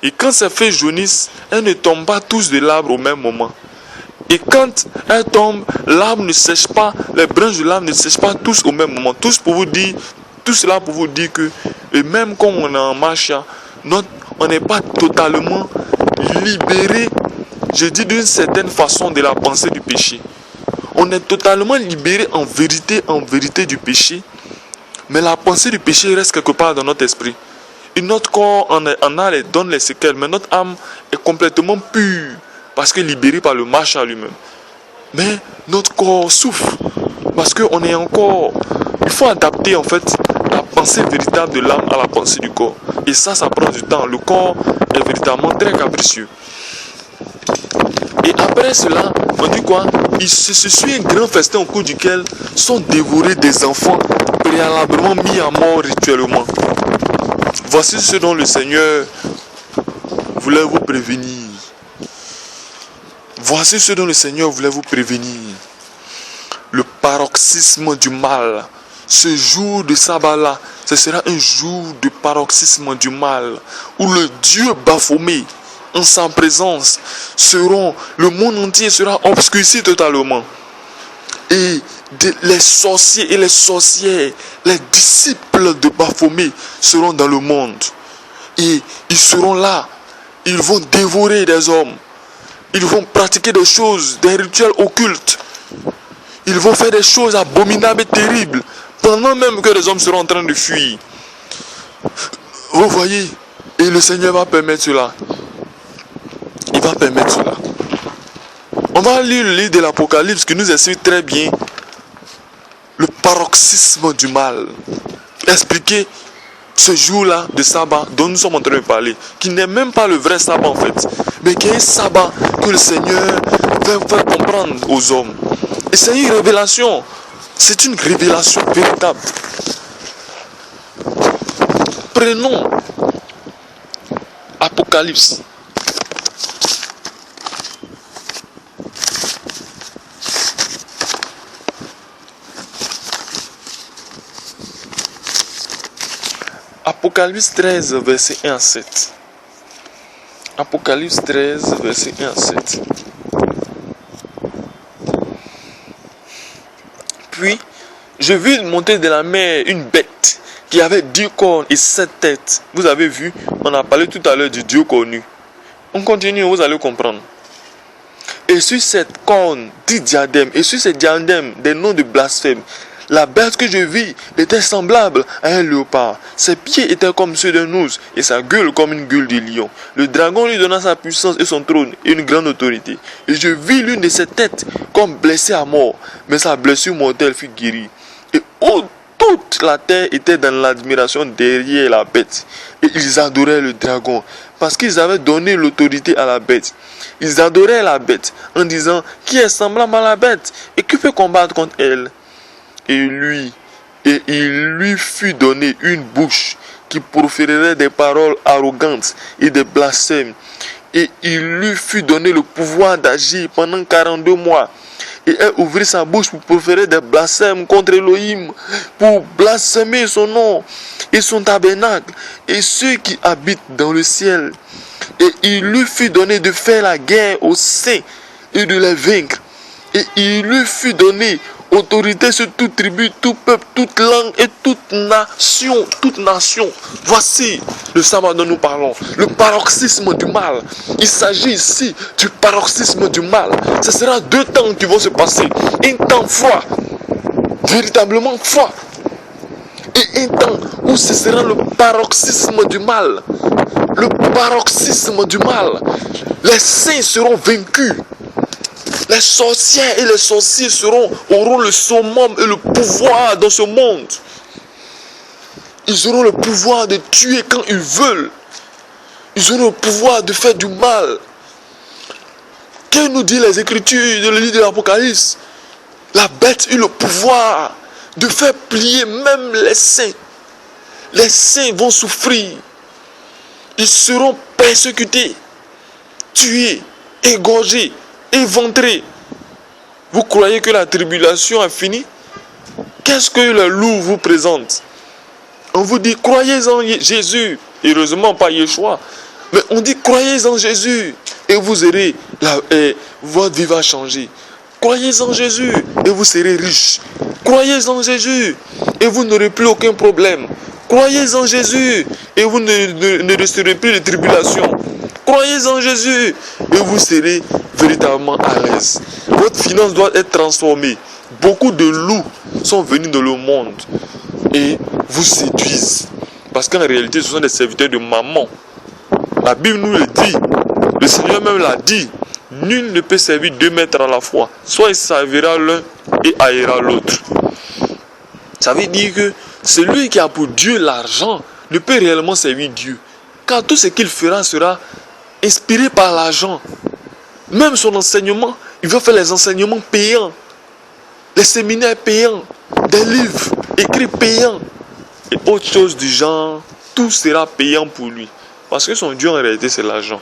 Et quand ces feuilles jaunissent, elles ne tombent pas tous de l'arbre au même moment. Et quand elles tombent, l'arbre ne sèche pas, les branches de l'arbre ne sèchent pas tous au même moment. Tout cela pour vous dire que, et même quand on est en marche, on n'est pas totalement libéré, je dis d'une certaine façon, de la pensée du péché. On est totalement libéré en vérité du péché, mais la pensée du péché reste quelque part dans notre esprit. Et notre corps donne les séquelles, mais notre âme est complètement pure, parce que libérée par le marcha lui-même. Mais notre corps souffre, parce qu'on est encore... Il faut adapter en fait la pensée véritable de l'âme à la pensée du corps. Et ça prend du temps. Le corps est véritablement très capricieux. Et après cela, on dit quoi? Il se suit un grand festin au cours duquel sont dévorés des enfants préalablement mis à mort rituellement. Voici ce dont le Seigneur voulait vous prévenir. Voici ce dont le Seigneur voulait vous prévenir. Le paroxysme du mal. Ce jour de sabbat-là, ce sera un jour de paroxysme du mal, où le Dieu Baphomet, en sa présence, le monde entier sera obscurci totalement. Et les sorciers et les sorcières, les disciples de Baphomet seront dans le monde. Et ils seront là. Ils vont dévorer des hommes. Ils vont pratiquer des choses, des rituels occultes. Ils vont faire des choses abominables et terribles, pendant même que les hommes seront en train de fuir. Vous voyez, et le Seigneur va permettre cela. Il va permettre cela. On va lire le livre de l'Apocalypse qui nous explique très bien le paroxysme du mal. Expliquer ce jour-là de sabbat dont nous sommes en train de parler, qui n'est même pas le vrai sabbat en fait, mais qui est un sabbat que le Seigneur veut faire comprendre aux hommes. Et c'est une révélation. C'est une révélation véritable. Prenons Apocalypse. Apocalypse 13, verset 1 à 7. Apocalypse 13, verset 1 à 7. Puis, je vis monter de la mer une bête qui avait 10 cornes et 7 têtes. Vous avez vu, on a parlé tout à l'heure du Dieu connu. On continue, vous allez comprendre. Et sur cette corne, 10 diadèmes. Et sur ces diadèmes, des noms de blasphème. La bête que je vis était semblable à un léopard. Ses pieds étaient comme ceux d'un ours et sa gueule comme une gueule de lion. Le dragon lui donna sa puissance et son trône et une grande autorité. Et je vis l'une de ses têtes comme blessée à mort, mais sa blessure mortelle fut guérie. Et toute la terre était dans l'admiration derrière la bête. Et ils adoraient le dragon parce qu'ils avaient donné l'autorité à la bête. Ils adoraient la bête en disant: qui est semblable à la bête et qui peut combattre contre elle? Et il lui fut donné une bouche qui proférerait des paroles arrogantes et des blasphèmes. Et il lui fut donné le pouvoir d'agir pendant 42 mois. Et elle ouvrit sa bouche pour proférer des blasphèmes contre Elohim, pour blasphémer son nom et son tabernacle et ceux qui habitent dans le ciel. Et il lui fut donné de faire la guerre aux saints et de les vaincre. Et il lui fut donné autorité sur toute tribu, tout peuple, toute langue et toute nation. Voici le sabbat dont nous parlons. Le paroxysme du mal. Il s'agit ici du paroxysme du mal. Ce sera 2 temps qui vont se passer. Un temps froid, véritablement froid. Et un temps où ce sera le paroxysme du mal. Le paroxysme du mal. Les saints seront vaincus. Les sorcières et les sorciers auront le summum et le pouvoir dans ce monde. Ils auront le pouvoir de tuer quand ils veulent. Ils auront le pouvoir de faire du mal. Que nous dit les Écritures dans le livre de l'Apocalypse? La bête eut le pouvoir de faire plier même les saints. Les saints vont souffrir. Ils seront persécutés, tués, égorgés, éventrés. Vous croyez que la tribulation a fini? Qu'est-ce que le loup vous présente? On vous dit croyez en Jésus. Heureusement pas Yeshua. Mais on dit croyez en Jésus et vous aurez votre vie va changer. Croyez en Jésus et vous serez riche. Croyez en Jésus et vous n'aurez plus aucun problème. Croyez en Jésus et vous ne resterez plus de tribulation. Croyez en Jésus et vous serez véritablement à l'aise. Votre finance doit être transformée. Beaucoup de loups sont venus dans le monde et vous séduisent. Parce qu'en réalité, ce sont des serviteurs de maman. La Bible nous le dit. Le Seigneur même l'a dit. Nul ne peut servir 2 maîtres à la fois. Soit il servira l'un et haïra l'autre. Ça veut dire que celui qui a pour Dieu l'argent ne peut réellement servir Dieu. Car tout ce qu'il fera sera inspiré par l'argent. Même son enseignement, il va faire les enseignements payants. Les séminaires payants. Des livres écrits payants. Et autre chose du genre, tout sera payant pour lui. Parce que son Dieu en réalité c'est l'argent.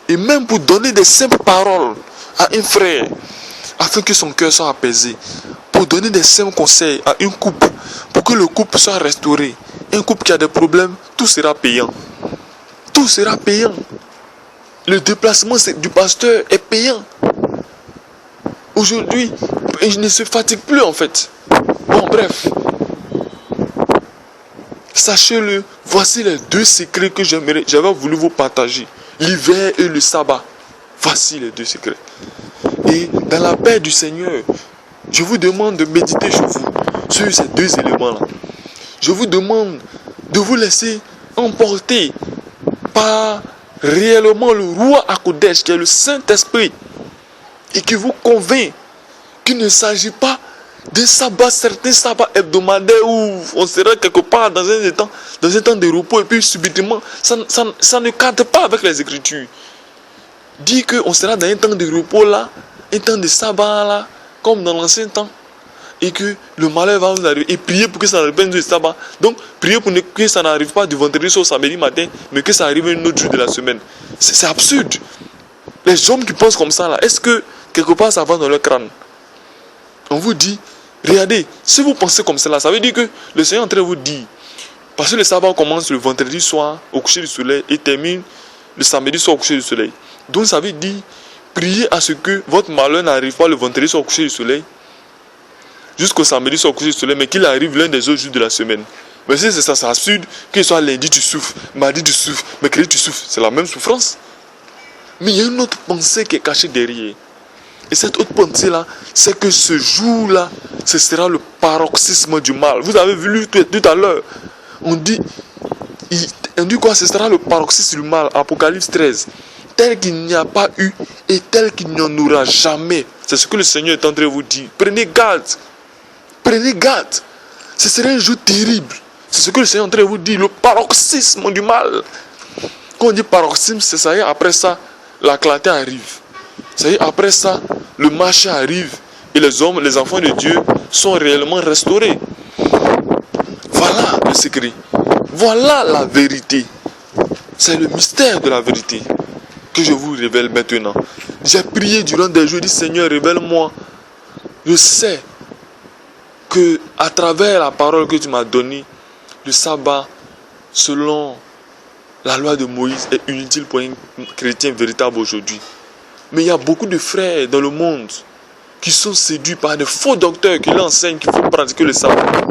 Et même pour donner des simples paroles à un frère, afin que son cœur soit apaisé. Pour donner des simples conseils à une couple, pour que le couple soit restauré. Un couple qui a des problèmes, tout sera payant. Tout sera payant. Le déplacement du pasteur est payant. Aujourd'hui, il ne se fatigue plus en fait. Bon, bref. Sachez-le, voici les 2 secrets que j'avais voulu vous partager. L'hiver et le sabbat. Voici les 2 secrets. Et dans la paix du Seigneur, je vous demande de méditer sur vous, sur ces 2 éléments-là. Je vous demande de vous laisser emporter par réellement le roi Akodesh, qui est le Saint-Esprit, et qui vous convainc qu'il ne s'agit pas d'un sabbat, certains sabbats hebdomadaires où on sera quelque part dans un temps de repos et puis subitement, ça ne cadre pas avec les Écritures. Dire qu'on sera dans un temps de repos là, un temps de sabbat là, comme dans l'ancien temps, et que le malheur va vous arriver, et prier pour que ça n'arrive pas du sabbat. Donc, prier pour que ça n'arrive pas du vendredi au samedi matin, mais que ça arrive un autre jour de la semaine. C'est absurde. Les hommes qui pensent comme ça là, est-ce que quelque part ça va dans leur crâne? On vous dit, regardez, si vous pensez comme cela, ça veut dire que le Seigneur est en train de vous dire, parce que le sabbat commence le vendredi soir au coucher du soleil et termine le samedi soir au coucher du soleil. Donc ça veut dire, priez à ce que votre malheur n'arrive pas le vendredi soir au coucher du soleil, jusqu'au samedi soir au coucher du soleil, mais qu'il arrive l'un des autres jours de la semaine. Mais si c'est ça, c'est absurde, qu'il soit lundi tu souffres, mardi tu souffres, mercredi tu souffres, c'est la même souffrance. Mais il y a une autre pensée qui est cachée derrière. Et cette autre pensée-là, c'est que ce jour-là, ce sera le paroxysme du mal. Vous avez vu tout à l'heure, on dit quoi? Ce sera le paroxysme du mal, Apocalypse 13. Tel qu'il n'y a pas eu et tel qu'il n'y en aura jamais. C'est ce que le Seigneur est en train de vous dire. Prenez garde. Prenez garde. Ce serait un jour terrible. C'est ce que le Seigneur est en train de vous dire. Le paroxysme du mal. Quand on dit paroxysme, c'est ça y est, après ça, la clarté arrive. Ça y est, après ça, le marché arrive. Et les hommes, les enfants de Dieu sont réellement restaurés. Voilà le secret. Voilà la vérité. C'est le mystère de la vérité que je vous révèle maintenant. J'ai prié durant des jours, dit Seigneur, révèle-moi. Je sais que à travers la parole que tu m'as donnée, le sabbat, selon la loi de Moïse, est inutile pour un chrétien véritable aujourd'hui. Mais il y a beaucoup de frères dans le monde qui sont séduits par des faux docteurs qui leur enseignent qu'il faut pratiquer le sabbat.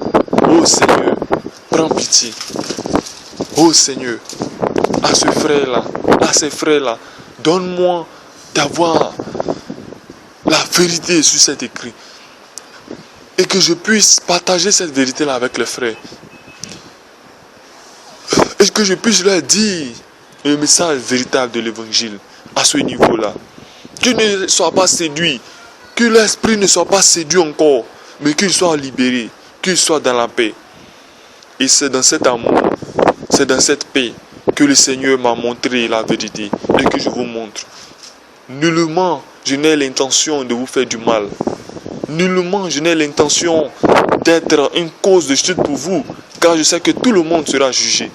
Oh Seigneur, prends pitié. Oh Seigneur, à ce frère-là, à ces frères-là, donne-moi d'avoir la vérité sur cet écrit. Et que je puisse partager cette vérité-là avec les frères. Et que je puisse leur dire le message véritable de l'évangile à ce niveau-là. Qu'ils ne soient pas séduits, que l'esprit ne soit pas séduit encore, mais qu'ils soient libérés, qu'ils soient dans la paix. Et c'est dans cet amour, c'est dans cette paix que le Seigneur m'a montré la vérité et que je vous montre. Nullement, je n'ai l'intention de vous faire du mal. Nullement, je n'ai l'intention d'être une cause de chute pour vous, car je sais que tout le monde sera jugé.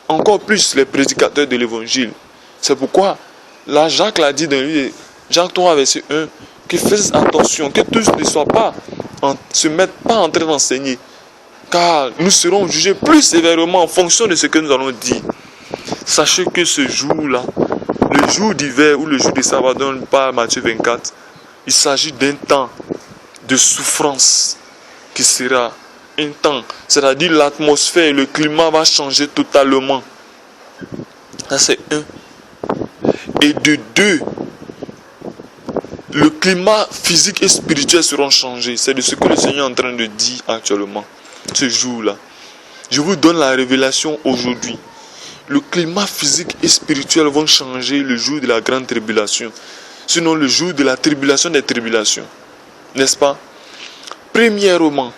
Encore plus les prédicateurs de l'évangile. C'est pourquoi, là, Jacques l'a dit dans lui, Jacques 3, verset 1, que faites attention, que tous ne soient pas, se mettent pas en train d'enseigner, car nous serons jugés plus sévèrement en fonction de ce que nous allons dire. Sachez que ce jour-là, le jour d'hiver ou le jour de sabbat dont par Matthieu 24, il s'agit d'un temps de souffrance qui sera un temps, c'est-à-dire l'atmosphère, le climat va changer totalement. Ça c'est un. Et de deux, le climat physique et spirituel seront changés. C'est de ce que le Seigneur est en train de dire actuellement, ce jour-là. Je vous donne la révélation aujourd'hui. Le climat physique et spirituel vont changer le jour de la grande tribulation. Sinon le jour de la tribulation des tribulations. N'est-ce pas? Premièrement,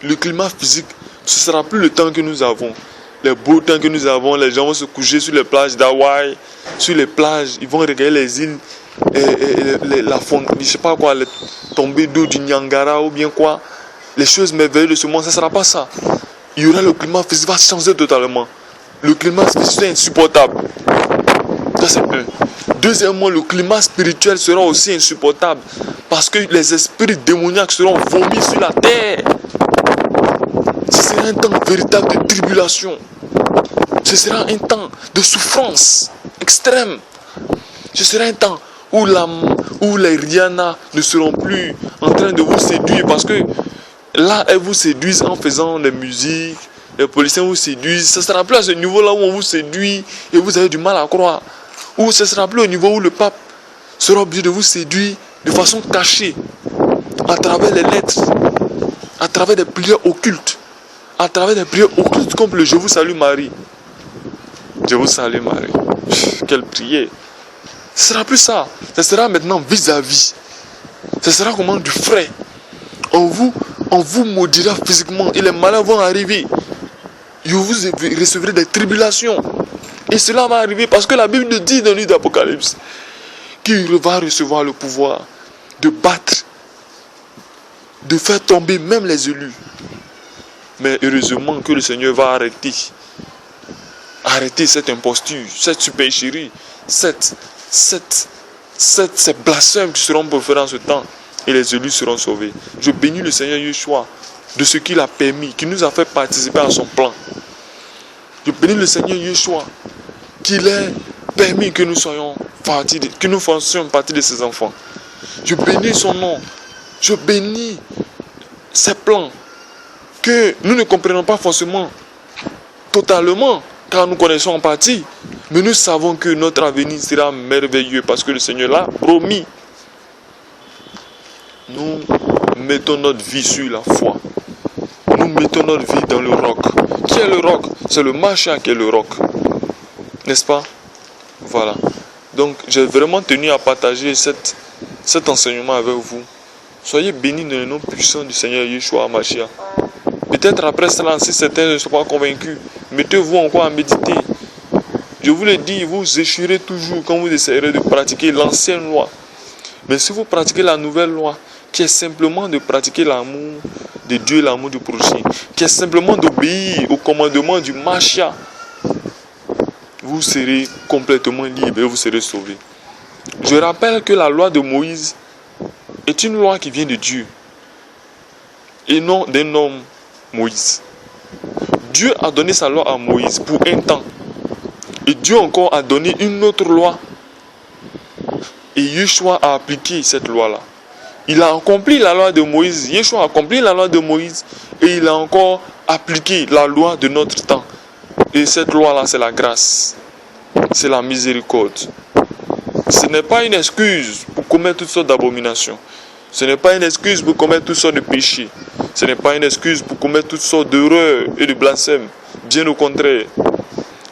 le climat physique, ce ne sera plus le temps que nous avons. Les beaux temps que nous avons, les gens vont se coucher sur les plages d'Hawaï, sur les plages, ils vont regarder les îles, je sais pas quoi, les tombées d'eau du Niagara ou bien quoi. Les choses merveilleuses de ce monde, ça ne sera pas ça. Il y aura le climat physique va changer totalement. Le climat spirituel est insupportable. Ça c'est un. Deuxièmement, le climat spirituel sera aussi insupportable parce que les esprits démoniaques seront vomis sur la terre. Ce sera un temps véritable de tribulation. Ce sera un temps de souffrance extrême. Ce sera un temps où les Rihanna ne seront plus en train de vous séduire parce que là, elles vous séduisent en faisant des musiques. Les policiers vous séduisent. Ce ne sera plus à ce niveau-là où on vous séduit et vous avez du mal à croire. Ou ce ne sera plus au niveau où le pape sera obligé de vous séduire de façon cachée, à travers les lettres, à travers des prières occultes, à travers des prières occultes comme le Je vous salue Marie. Je vous salue Marie. Quelle prière. Ce ne sera plus ça. Ce sera maintenant vis-à-vis. Ce sera comment du frais. On vous maudira physiquement et les malheurs vont arriver. Vous recevrez des tribulations. Et cela va arriver parce que la Bible nous dit dans le livre d'Apocalypse qu'il va recevoir le pouvoir de battre, de faire tomber même les élus. Mais heureusement que le Seigneur va arrêter cette imposture, cette supercherie, ces blasphèmes qui seront proférés en ce temps. Et les élus seront sauvés. Je bénis le Seigneur Yeshua de ce qu'il a permis, qui nous a fait participer à son plan. Je bénis le Seigneur Yeshua qu'il ait permis que nous fassions partie de ses enfants. Je bénis son nom. Je bénis ses plans que nous ne comprenons pas forcément totalement, car nous connaissons en partie. Mais nous savons que notre avenir sera merveilleux parce que le Seigneur l'a promis. nous mettons notre vie sur la foi. Nous mettons notre vie dans le roc. Qui est le roc? C'est le Mashiach qui est le roc. N'est-ce pas? Voilà. Donc, j'ai vraiment tenu à partager cet enseignement avec vous. Soyez bénis dans le nom puissant du Seigneur Yeshua HaMashiach. Peut-être après cela, si certains ne sont pas convaincus, mettez-vous encore à méditer. Je vous le dis, vous échouerez toujours quand vous essayerez de pratiquer l'ancienne loi. Mais si vous pratiquez la nouvelle loi, qui est simplement de pratiquer l'amour de Dieu et l'amour du prochain, qui est simplement d'obéir au commandement du Mashiach, vous serez complètement libre et vous serez sauvé. Je rappelle que la loi de Moïse est une loi qui vient de Dieu et non d'un homme, Moïse. Dieu a donné sa loi à Moïse pour un temps. Et Dieu encore a donné une autre loi. Et Yeshua a appliqué cette loi-là. Il a accompli la loi de Moïse. Yeshua a accompli la loi de Moïse. Et il a encore appliqué la loi de notre temps. Et cette loi-là, c'est la grâce. C'est la miséricorde. Ce n'est pas une excuse pour commettre toutes sortes d'abominations. Ce n'est pas une excuse pour commettre toutes sortes de péchés. Ce n'est pas une excuse pour commettre toutes sortes d'erreurs et de blasphèmes. Bien au contraire.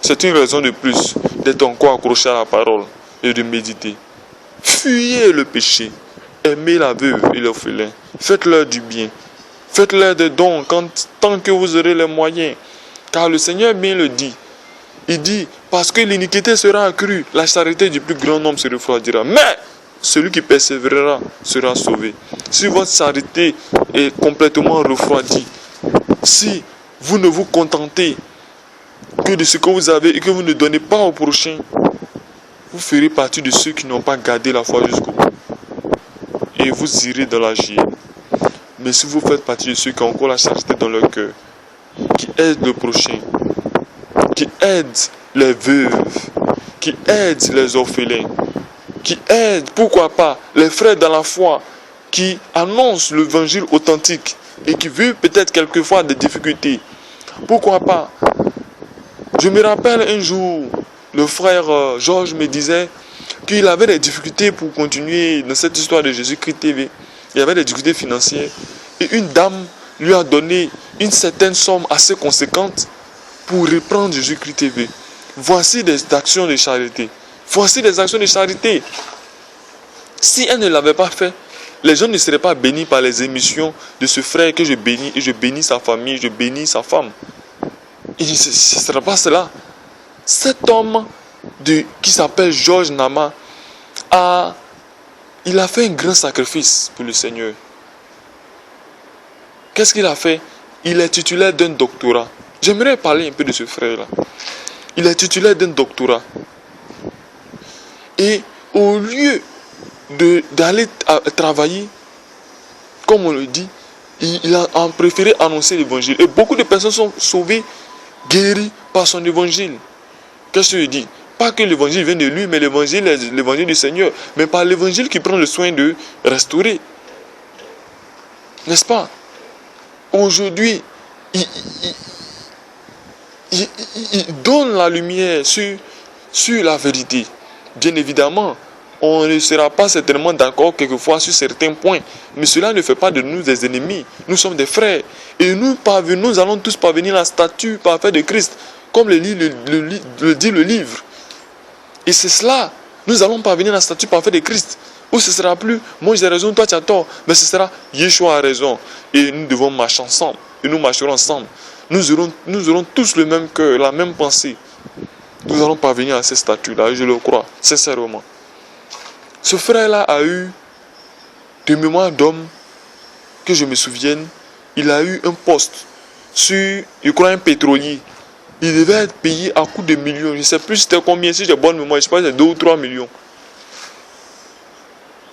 C'est une raison de plus d'être encore accroché à la parole et de méditer. Fuyez le péché. Aimez la veuve et l'orphelin. Faites-leur du bien. Faites-leur des dons tant que vous aurez les moyens. Car le Seigneur bien le dit. Il dit, parce que l'iniquité sera accrue, la charité du plus grand nombre se refroidira. Mais celui qui persévérera sera sauvé. Si votre charité est complètement refroidie, si vous ne vous contentez que de ce que vous avez et que vous ne donnez pas au prochain, vous ferez partie de ceux qui n'ont pas gardé la foi jusqu'au bout. Et vous irez dans la géhenne. Mais si vous faites partie de ceux qui ont encore la charité dans leur cœur, qui aident le prochain, qui aident les veuves, qui aident les orphelins, qui aident, pourquoi pas, les frères dans la foi, qui annoncent l'évangile authentique et qui vivent peut-être quelquefois des difficultés. Pourquoi pas? Je me rappelle un jour, le frère Georges me disait qu'il avait des difficultés pour continuer dans cette histoire de Jésus-Christ TV. Il avait des difficultés financières. Et une dame lui a donné une certaine somme assez conséquente pour reprendre Jésus-Christ TV. Voici des actions de charité. Voici des actions de charité. Si elle ne l'avait pas fait, les gens ne seraient pas bénis par les émissions de ce frère que je bénis. Et je bénis sa famille, je bénis sa femme. Et ce ne sera pas cela. Cet homme qui s'appelle Georges Nama, il a fait un grand sacrifice pour le Seigneur. Qu'est-ce qu'il a fait? Il est titulaire d'un doctorat. J'aimerais parler un peu de ce frère-là. Il est titulaire d'un doctorat. Et au lieu d'aller travailler, comme on le dit, il a préféré annoncer l'évangile. Et beaucoup de personnes sont sauvées, guéries par son évangile. Qu'est-ce que je dis? Pas que l'évangile vient de lui, mais l'évangile est l'évangile du Seigneur. Mais par l'évangile qui prend le soin de restaurer. N'est-ce pas? Aujourd'hui, il donne la lumière sur la vérité. Bien évidemment, on ne sera pas certainement d'accord quelquefois sur certains points. Mais cela ne fait pas de nous des ennemis. Nous sommes des frères. Et nous allons tous parvenir à la statue parfaite de Christ. Comme le dit le livre. Et c'est cela. Nous allons parvenir à la statue parfaite de Christ. Où ce ne sera plus, moi j'ai raison, toi tu as tort. Mais ce sera, Yeshua a raison. Et nous devons marcher ensemble. Et nous marcherons ensemble. Nous aurons tous le même cœur, la même pensée. Nous allons parvenir à ces statuts-là. Et je le crois, sincèrement. Ce frère-là a eu, de mémoire d'homme, que je me souvienne, il a eu un poste sur, je crois, un pétrolier. Il devait être payé à coups de millions. Je ne sais plus c'était combien, si j'ai bonne mémoire, je pense que c'est 2 ou 3 millions.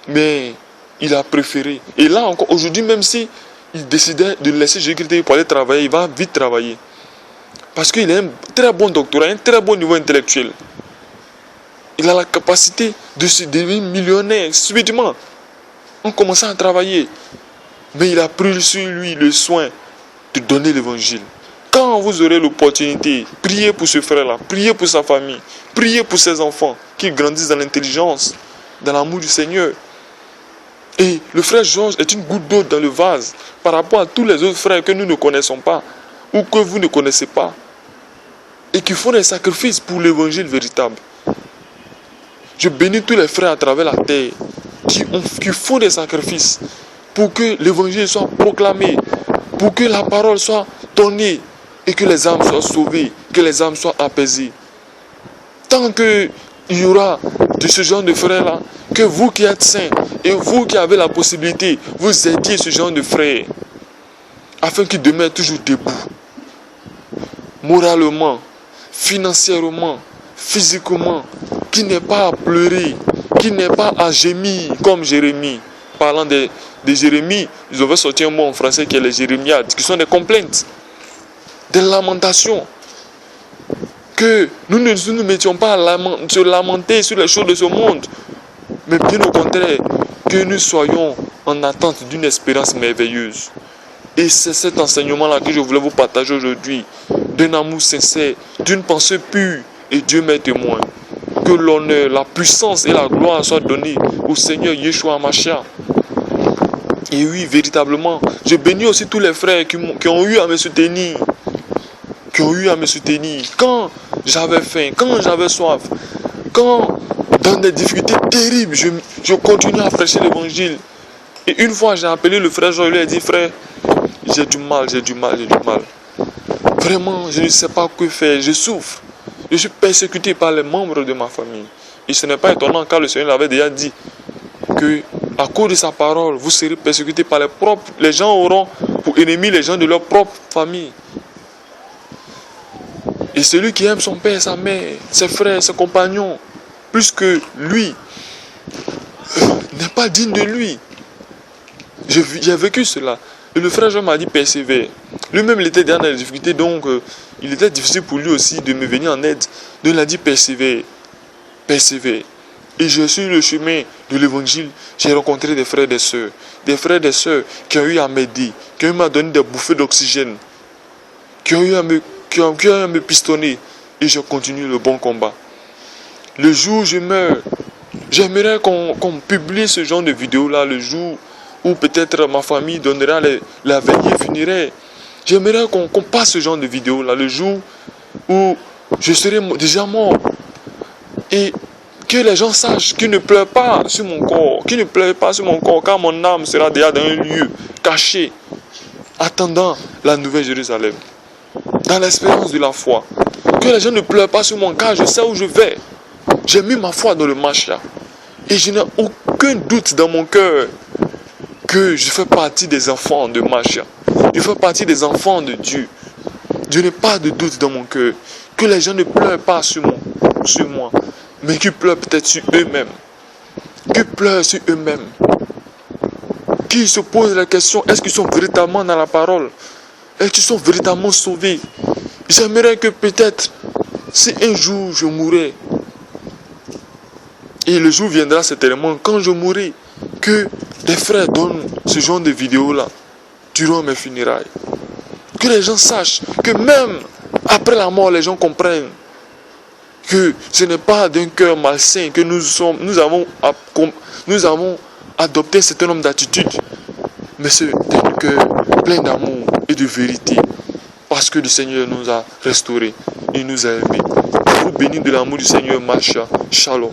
Mais il a préféré. Et là encore, aujourd'hui, même si il décidait de laisser Jésus-Christ pour aller travailler, il va vite travailler. Parce qu'il a un très bon doctorat, un très bon niveau intellectuel. Il a la capacité de se devenir millionnaire subitement en commençant à travailler. Mais il a pris sur lui le soin de donner l'évangile. Quand vous aurez l'opportunité, priez pour ce frère-là, priez pour sa famille, priez pour ses enfants qui grandissent dans l'intelligence, dans l'amour du Seigneur. Et le frère Georges est une goutte d'eau dans le vase par rapport à tous les autres frères que nous ne connaissons pas ou que vous ne connaissez pas et qui font des sacrifices pour l'évangile véritable. Je bénis tous les frères à travers la terre qui font des sacrifices pour que l'évangile soit proclamé, pour que la parole soit donnée et que les âmes soient sauvées, que les âmes soient apaisées. Tant qu'il y aura de ce genre de frères-là, que vous qui êtes saints et vous qui avez la possibilité, vous aidiez ce genre de frères afin qu'ils demeurent toujours debout, moralement, financièrement, physiquement, qui n'est pas à pleurer, qui n'est pas à gémir comme Jérémie. Parlant de Jérémie, ils avaient sorti un mot en français qui est les jérémiades, qui sont des complaintes, des lamentations. Que nous ne nous mettions pas à se lamenter sur les choses de ce monde, mais bien au contraire, que nous soyons en attente d'une espérance merveilleuse. Et c'est cet enseignement-là que je voulais vous partager aujourd'hui, d'un amour sincère, d'une pensée pure, et Dieu m'est témoin. Que l'honneur, la puissance et la gloire soient données au Seigneur Yeshua Mashiach. Et oui, véritablement, je bénis aussi tous les frères qui ont eu à me soutenir. Quand j'avais faim, quand j'avais soif, quand dans des difficultés terribles, je continuais à prêcher l'évangile. Et une fois, j'ai appelé le frère Jean, je lui ai dit, frère, j'ai du mal. Vraiment, je ne sais pas quoi faire, je souffre. Je suis persécuté par les membres de ma famille. Et ce n'est pas étonnant car le Seigneur l'avait déjà dit que à cause de sa parole, vous serez persécutés par les gens auront pour ennemis les gens de leur propre famille. Et celui qui aime son père, sa mère, ses frères, ses compagnons, plus que lui, n'est pas digne de lui. J'ai vécu cela. Et le frère Jean m'a dit persévère. Lui-même, il était déjà dans les difficultés, donc il était difficile pour lui aussi de me venir en aide. Donc il a dit persévère. Et je suis le chemin de l'évangile. J'ai rencontré des frères et des sœurs qui ont eu à m'aider, qui ont eu à me donner des bouffées d'oxygène, qui ont eu à me pistonner. Et je continue le bon combat. Le jour où je meurs, j'aimerais qu'on publie ce genre de vidéo-là, le jour où peut-être ma famille donnera la veillée funéraire. J'aimerais qu'on passe ce genre de vidéo-là, le jour où je serai déjà mort. Et que les gens sachent qu'ils ne pleurent pas sur mon corps, car mon âme sera déjà dans un lieu caché, attendant la nouvelle Jérusalem, dans l'espérance de la foi. Que les gens ne pleurent pas sur mon corps, je sais où je vais. J'ai mis ma foi dans le Mashiach. Et je n'ai aucun doute dans mon cœur que je fais partie des enfants de Mashiach. Je fais partie des enfants de Dieu. Je n'ai pas de doute dans mon cœur. Que les gens ne pleurent pas sur moi, mais qu'ils pleurent peut-être sur eux-mêmes. Qu'ils pleurent sur eux-mêmes. Qu'ils se posent la question, est-ce qu'ils sont véritablement dans la parole? Est-ce qu'ils sont véritablement sauvés? J'aimerais que peut-être, si un jour je mourrais, et le jour viendra certainement, quand je mourrai, que des frères donnent ce genre de vidéos-là durant mes funérailles. Que les gens sachent que même après la mort, les gens comprennent que ce n'est pas d'un cœur malsain que nous avons adopté un certain nombre d'attitudes, mais c'est d'un cœur plein d'amour et de vérité, parce que le Seigneur nous a restaurés et nous a aimés. Je vous bénis de l'amour du Seigneur Mashiach. Shalom.